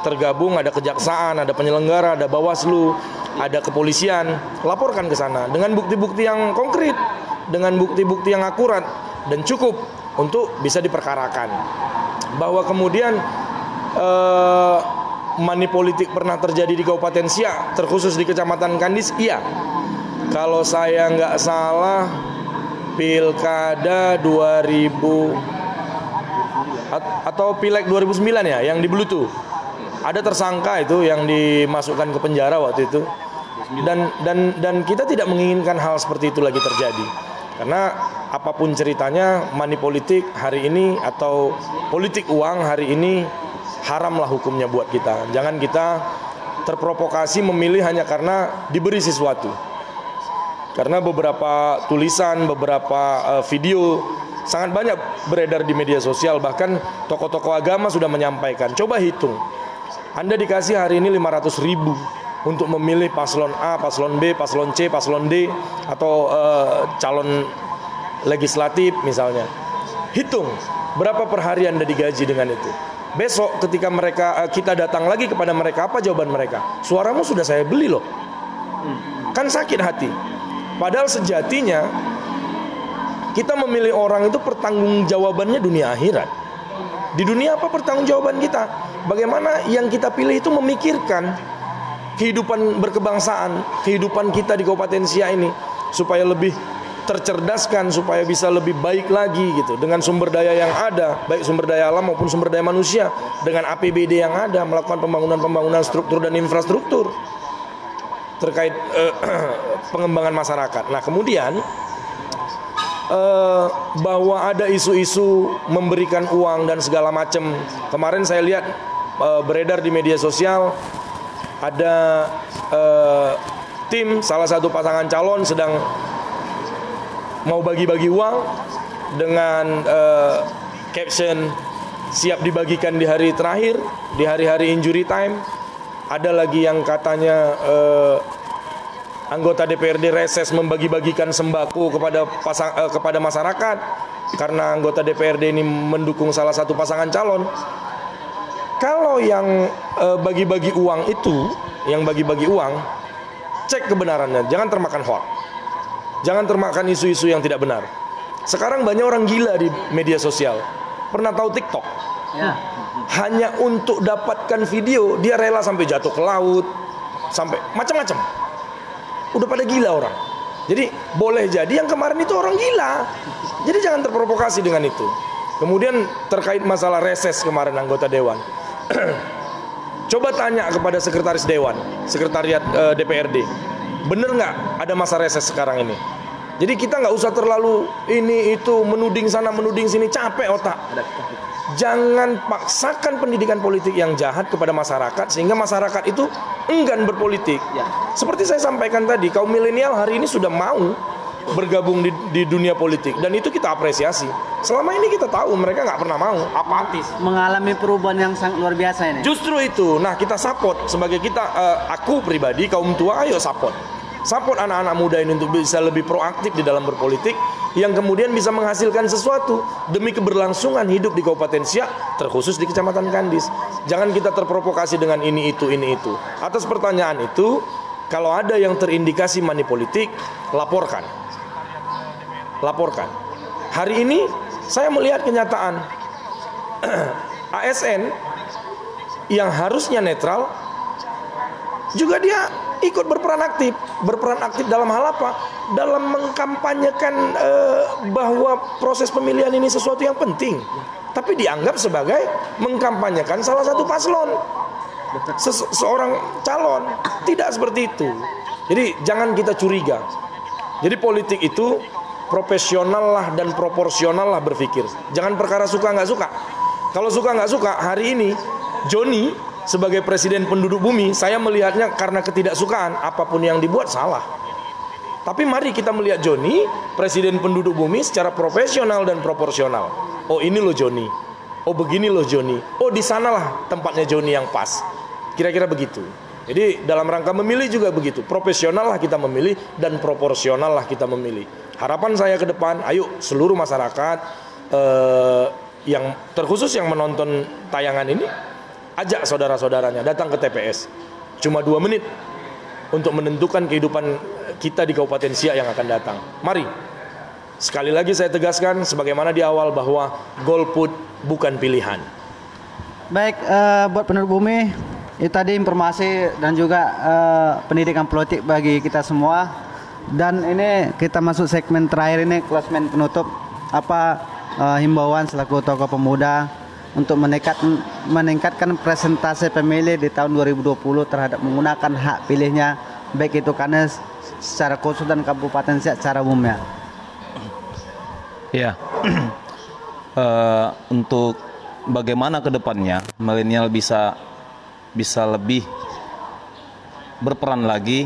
tergabung, ada kejaksaan, ada penyelenggara, ada Bawaslu, ada kepolisian. Laporkan ke sana dengan bukti-bukti yang konkret, dengan bukti-bukti yang akurat dan cukup untuk bisa diperkarakan. Bahwa kemudian money politik pernah terjadi di Kabupaten Siak, terkhusus di Kecamatan Kandis, iya. Kalau saya nggak salah, Pilkada 2000 atau Pileg 2009 ya, yang di Bluetooth. Ada tersangka itu yang dimasukkan ke penjara waktu itu. Dan kita tidak menginginkan hal seperti itu lagi terjadi. Karena apapun ceritanya, money politik hari ini atau politik uang hari ini haramlah hukumnya buat kita. Jangan kita terprovokasi memilih hanya karena diberi sesuatu. Karena beberapa tulisan, beberapa video sangat banyak beredar di media sosial. Bahkan tokoh-tokoh agama sudah menyampaikan. Coba hitung, Anda dikasih hari ini 500.000 untuk memilih paslon A, paslon B, paslon C, paslon D, atau calon legislatif misalnya. Hitung berapa per hari Anda digaji dengan itu. Besok ketika kita datang lagi kepada mereka, apa jawaban mereka? Suaramu sudah saya beli loh. Kan sakit hati. Padahal sejatinya kita memilih orang itu pertanggungjawabannya dunia akhirat. Di dunia apa pertanggungjawaban kita? Bagaimana yang kita pilih itu memikirkan kehidupan berkebangsaan, kehidupan kita di Kabupaten Siak ini supaya lebih tercerdaskan, supaya bisa lebih baik lagi gitu, dengan sumber daya yang ada, baik sumber daya alam maupun sumber daya manusia, dengan APBD yang ada, melakukan pembangunan struktur dan infrastruktur terkait pengembangan masyarakat. Nah kemudian bahwa ada isu-isu memberikan uang dan segala macam. Kemarin saya lihat beredar di media sosial, ada tim salah satu pasangan calon sedang mau bagi-bagi uang dengan caption siap dibagikan di hari terakhir, di hari-hari injury time. Ada lagi yang katanya anggota DPRD reses membagi-bagikan sembako kepada masyarakat karena anggota DPRD ini mendukung salah satu pasangan calon. Kalau yang bagi-bagi uang itu, yang bagi-bagi uang, cek kebenarannya, jangan termakan hoax. Jangan termakan isu-isu yang tidak benar. Sekarang banyak orang gila di media sosial. Pernah tahu TikTok? Ya. Hanya untuk dapatkan video, dia rela sampai jatuh ke laut, sampai macam-macam. Udah pada gila orang. Jadi boleh jadi yang kemarin itu orang gila. Jadi jangan terprovokasi dengan itu. Kemudian terkait masalah reses kemarin anggota dewan. Coba tanya kepada sekretaris dewan, sekretariat DPRD. Bener nggak ada masa reses sekarang ini? Jadi kita nggak usah terlalu ini itu menuding sana menuding sini, capek otak. Jangan paksakan pendidikan politik yang jahat kepada masyarakat sehingga masyarakat itu enggan berpolitik. Seperti saya sampaikan tadi, kaum milenial hari ini sudah mau bergabung di dunia politik dan itu kita apresiasi. Selama ini kita tahu mereka nggak pernah mau, apatis. Mengalami perubahan yang sangat luar biasa ini. Justru itu, nah kita support sebagai kita, aku pribadi kaum tua, ayo support anak-anak muda ini untuk bisa lebih proaktif di dalam berpolitik, yang kemudian bisa menghasilkan sesuatu demi keberlangsungan hidup di Kabupaten Siak, terkhusus di Kecamatan Kandis. Jangan kita terprovokasi dengan ini itu. Atas pertanyaan itu, Kalau ada yang terindikasi money politik, laporkan. Laporkan. Hari ini saya melihat kenyataan ASN yang harusnya netral juga dia ikut berperan aktif. Berperan aktif dalam hal apa? Dalam mengkampanyekan bahwa proses pemilihan ini sesuatu yang penting. Tapi dianggap sebagai mengkampanyekan salah satu paslon, seorang calon. Tidak seperti itu. Jadi jangan kita curiga. Jadi politik itu profesional lah dan proporsional lah berpikir. Jangan perkara suka nggak suka. Kalau suka nggak suka, hari ini Joni sebagai presiden penduduk bumi, saya melihatnya karena ketidaksukaan, apapun yang dibuat salah. Tapi mari kita melihat Joni, presiden penduduk bumi secara profesional dan proporsional. Oh ini loh Joni, oh begini loh Joni, oh di sanalah tempatnya Joni yang pas. Kira-kira begitu. Jadi dalam rangka memilih juga begitu, profesional lah kita memilih dan proporsional lah kita memilih. Harapan saya ke depan, ayo seluruh masyarakat yang terkhusus yang menonton tayangan ini, ajak saudara-saudaranya datang ke TPS. Cuma 2 menit untuk menentukan kehidupan kita di Kabupaten Siak yang akan datang. Mari, sekali lagi saya tegaskan sebagaimana di awal bahwa golput bukan pilihan. Baik, buat penduduk bumi, itu tadi informasi dan juga pendidikan politik bagi kita semua. Dan ini kita masuk segmen terakhir ini, klasmen penutup. Apa himbauan selaku tokoh pemuda untuk meningkatkan presentase pemilih di tahun 2020 terhadap menggunakan hak pilihnya, baik itu karena secara khusus dan Kabupaten Siak secara umumnya. Ya, untuk bagaimana ke depannya milenial bisa lebih berperan lagi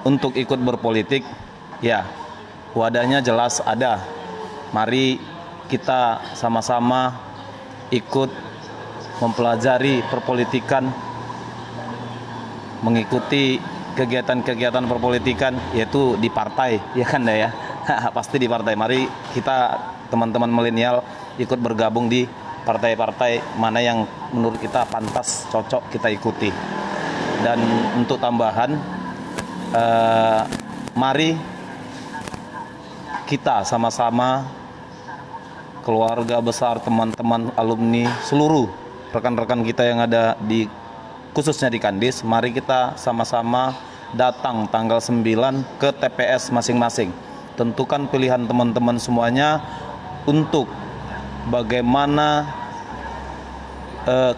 untuk ikut berpolitik, ya wadahnya jelas ada. Mari kita sama-sama ikut mempelajari perpolitikan, mengikuti kegiatan-kegiatan perpolitikan, yaitu di partai, ya kan ya? Pasti di partai. Mari kita teman-teman milenial ikut bergabung di partai-partai mana yang menurut kita pantas, cocok kita ikuti. Dan untuk tambahan, mari kita sama-sama, keluarga besar, teman-teman, alumni, seluruh rekan-rekan kita yang ada di khususnya di Kandis, mari kita sama-sama datang tanggal 9 ke TPS masing-masing. Tentukan pilihan teman-teman semuanya untuk bagaimana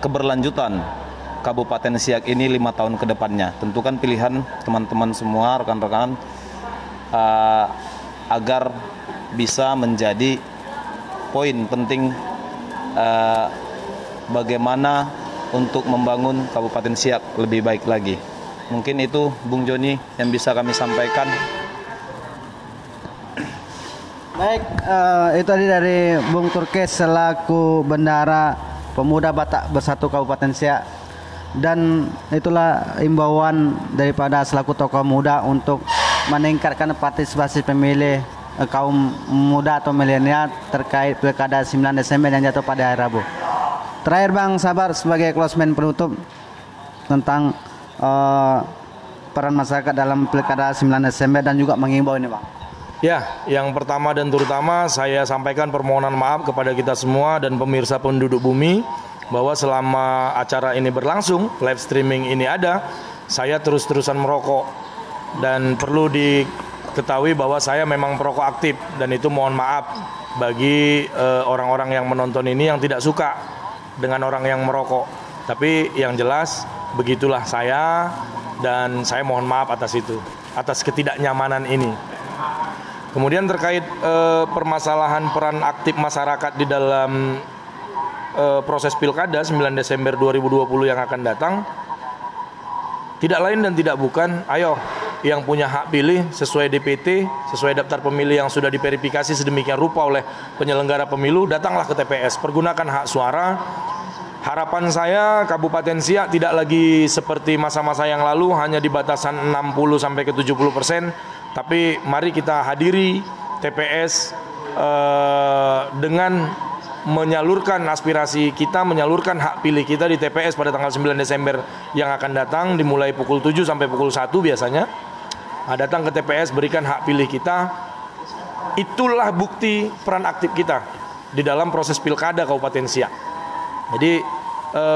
keberlanjutan Kabupaten Siak ini 5 tahun ke depannya. Tentukan pilihan teman-teman semua, rekan-rekan, agar bisa menjadi poin penting bagaimana untuk membangun Kabupaten Siak lebih baik lagi. Mungkin itu Bung Joni yang bisa kami sampaikan. Baik, itu tadi dari Bung Turkes selaku Bendahara Pemuda Batak Bersatu Kabupaten Siak. Dan itulah imbauan daripada selaku tokoh muda untuk meningkatkan partisipasi pemilih kaum muda atau milenial terkait Pilkada 9 Desember yang jatuh pada hari Rabu. Terakhir Bang Sabar sebagai closement penutup tentang peran masyarakat dalam Pilkada 9 Desember dan juga mengimbau ini Bang. Ya, yang pertama dan terutama saya sampaikan permohonan maaf kepada kita semua dan pemirsa penduduk bumi bahwa selama acara ini berlangsung, live streaming ini ada, saya terus-terusan merokok dan perlu diketahui bahwa saya memang perokok aktif dan itu mohon maaf bagi orang-orang yang menonton ini yang tidak suka dengan orang yang merokok. Tapi yang jelas begitulah saya dan saya mohon maaf atas itu, atas ketidaknyamanan ini. Kemudian terkait permasalahan peran aktif masyarakat di dalam proses Pilkada 9 Desember 2020 yang akan datang, tidak lain dan tidak bukan, ayo yang punya hak pilih sesuai DPT, sesuai daftar pemilih yang sudah diverifikasi sedemikian rupa oleh penyelenggara pemilu, datanglah ke TPS, pergunakan hak suara. Harapan saya Kabupaten Siak tidak lagi seperti masa-masa yang lalu hanya di batasan 60 sampai ke 70%, tapi mari kita hadiri TPS dengan menyalurkan aspirasi kita, menyalurkan hak pilih kita di TPS pada tanggal 9 Desember yang akan datang, dimulai pukul 7 sampai pukul 1 biasanya. Datang ke TPS, berikan hak pilih kita. Itulah bukti peran aktif kita di dalam proses pilkada Kabupaten Siak. Jadi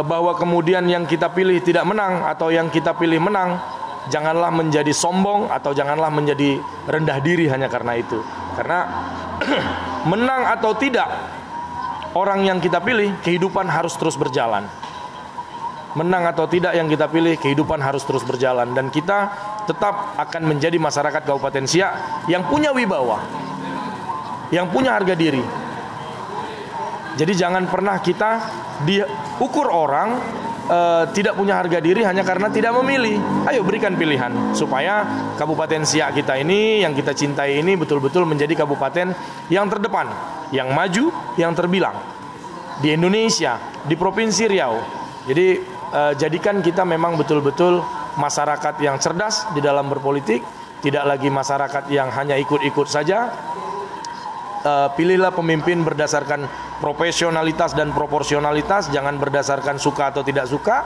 bahwa kemudian yang kita pilih tidak menang atau yang kita pilih menang, janganlah menjadi sombong atau janganlah menjadi rendah diri hanya karena itu. Karena menang atau tidak orang yang kita pilih, kehidupan harus terus berjalan. Menang atau tidak yang kita pilih, kehidupan harus terus berjalan. Dan kita tetap akan menjadi masyarakat Kabupaten Siak yang punya wibawa, yang punya harga diri. Jadi jangan pernah kita diukur orang tidak punya harga diri hanya karena tidak memilih. Ayo berikan pilihan supaya Kabupaten Siak kita ini, yang kita cintai ini, betul-betul menjadi kabupaten yang terdepan, yang maju, yang terbilang di Indonesia, di Provinsi Riau. Jadi jadikan kita memang betul-betul masyarakat yang cerdas di dalam berpolitik, tidak lagi masyarakat yang hanya ikut-ikut saja. Pilihlah pemimpin berdasarkan profesionalitas dan proporsionalitas, jangan berdasarkan suka atau tidak suka,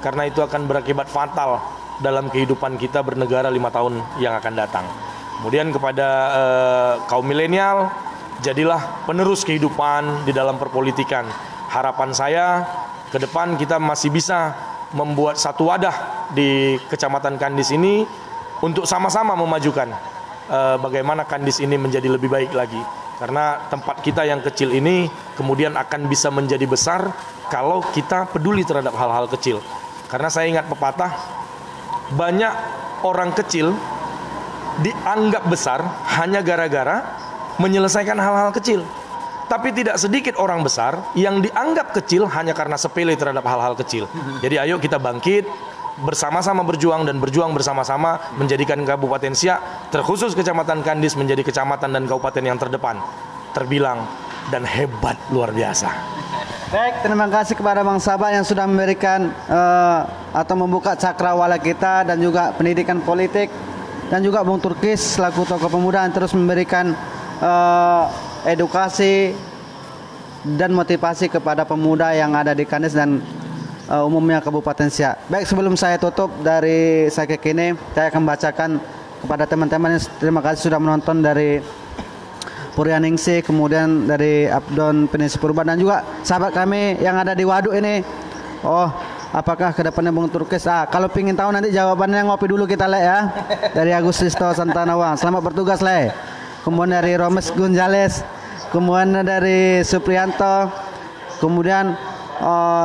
karena itu akan berakibat fatal dalam kehidupan kita bernegara 5 tahun yang akan datang. Kemudian kepada kaum milenial, jadilah penerus kehidupan di dalam perpolitikan. Harapan saya ke depan kita masih bisa membuat satu wadah di Kecamatan Kandis ini untuk sama-sama memajukan bagaimana Kandis ini menjadi lebih baik lagi. Karena tempat kita yang kecil ini kemudian akan bisa menjadi besar kalau kita peduli terhadap hal-hal kecil. Karena saya ingat pepatah, banyak orang kecil dianggap besar hanya gara-gara menyelesaikan hal-hal kecil. Tapi tidak sedikit orang besar yang dianggap kecil hanya karena sepele terhadap hal-hal kecil. Jadi ayo kita bangkit, bersama-sama berjuang dan berjuang bersama-sama menjadikan Kabupaten Siak, terkhusus Kecamatan Kandis, menjadi kecamatan dan kabupaten yang terdepan, terbilang dan hebat luar biasa. Baik, terima kasih kepada Bang Sabah yang sudah memberikan atau membuka cakrawala kita dan juga pendidikan politik, dan juga Bung Turkis selaku tokoh pemuda yang terus memberikan edukasi dan motivasi kepada pemuda yang ada di Kandis dan umumnya Kabupaten Siak. Baik, sebelum saya tutup dari saya kini, saya akan bacakan kepada teman-teman yang terima kasih sudah menonton dari Puryaningsih, kemudian dari Abdon Penisi Purba, dan juga sahabat kami yang ada di Waduk ini. Oh, apakah kedepannya Bung Turkis? Kalau pingin tahu nanti jawabannya ngopi dulu kita Le ya. Dari Agustisto Santanawa, selamat bertugas Le. Kemudian dari Romes Gonzales, kemudian dari Suprianto, kemudian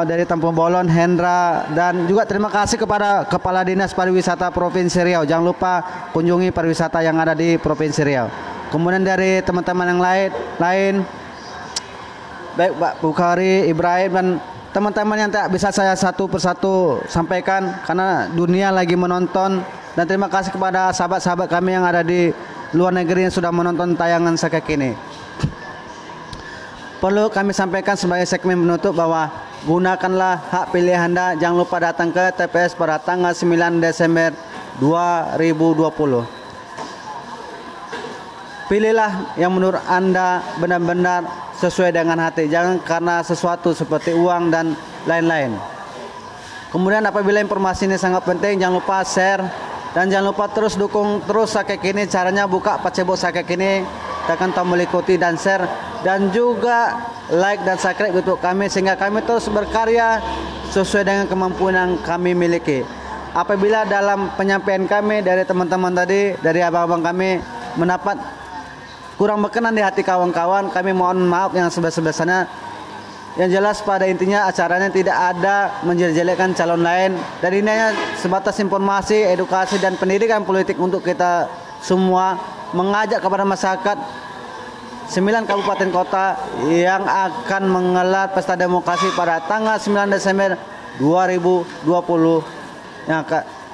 dari Tampung Bolon, Hendra, dan juga terima kasih kepada Kepala Dinas Pariwisata Provinsi Riau. Jangan lupa kunjungi pariwisata yang ada di Provinsi Riau. Kemudian dari teman-teman yang lain, baik Pak Bukhari, Ibrahim, dan teman-teman yang tak bisa saya satu persatu sampaikan karena dunia lagi menonton. Dan terima kasih kepada sahabat-sahabat kami yang ada di luar negeri yang sudah menonton tayangan saya kini. Perlu kami sampaikan sebagai segmen penutup bahwa gunakanlah hak pilih Anda. Jangan lupa datang ke TPS pada tanggal 9 Desember 2020. Pilihlah yang menurut Anda benar-benar sesuai dengan hati. Jangan karena sesuatu seperti uang dan lain-lain. Kemudian apabila informasi ini sangat penting, jangan lupa share. Dan jangan lupa terus dukung terus Sakek ini. Caranya buka Facebook Sakek ini, tekan tombol ikuti dan share, dan juga like dan subscribe untuk kami sehingga kami terus berkarya sesuai dengan kemampuan yang kami miliki. Apabila dalam penyampaian kami dari teman-teman tadi, dari abang-abang kami mendapat kurang berkenan di hati kawan-kawan, kami mohon maaf yang sebesar-besarnya. Yang jelas pada intinya acaranya tidak ada menjelek-jelekkan calon lain, dan ini hanya sebatas informasi, edukasi dan pendidikan politik untuk kita semua, mengajak kepada masyarakat 9 kabupaten kota yang akan menggelar pesta demokrasi pada tanggal 9 Desember 2020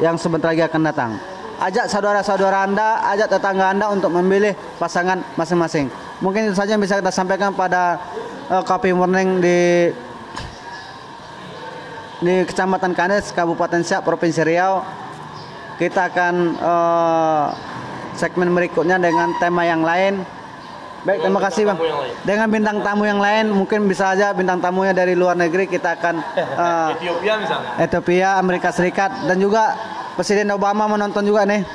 yang sebentar lagi akan datang. Ajak saudara-saudara Anda, ajak tetangga Anda untuk memilih pasangan masing-masing. Mungkin itu saja yang bisa kita sampaikan pada Kopi Morning di Kecamatan Kandis, Kabupaten Siak, Provinsi Riau. Kita akan segmen berikutnya dengan tema yang lain. Baik, terima kasih Bang. Dengan bintang tamu yang lain, mungkin bisa aja bintang tamunya dari luar negeri, kita akan Ethiopia misalnya. Ethiopia, Amerika Serikat, dan juga Presiden Obama menonton juga nih.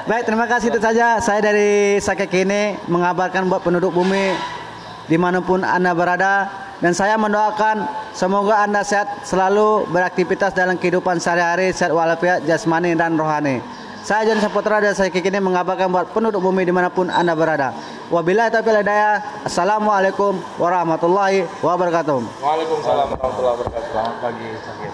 Baik, terima kasih, itu saja. Saya dari Sakekine mengabarkan buat penduduk bumi dimanapun Anda berada, dan saya mendoakan semoga Anda sehat selalu, beraktivitas dalam kehidupan sehari-hari, sehat walafiat jasmani dan rohani. Saya John Saputra dari Sakekine mengabarkan buat penduduk bumi dimanapun Anda berada. Wabillahi taufiq wal hidayah. Assalamualaikum warahmatullahi wabarakatuh. Waalaikumsalam warahmatullahi wabarakatuh. Selamat pagi, Sakit.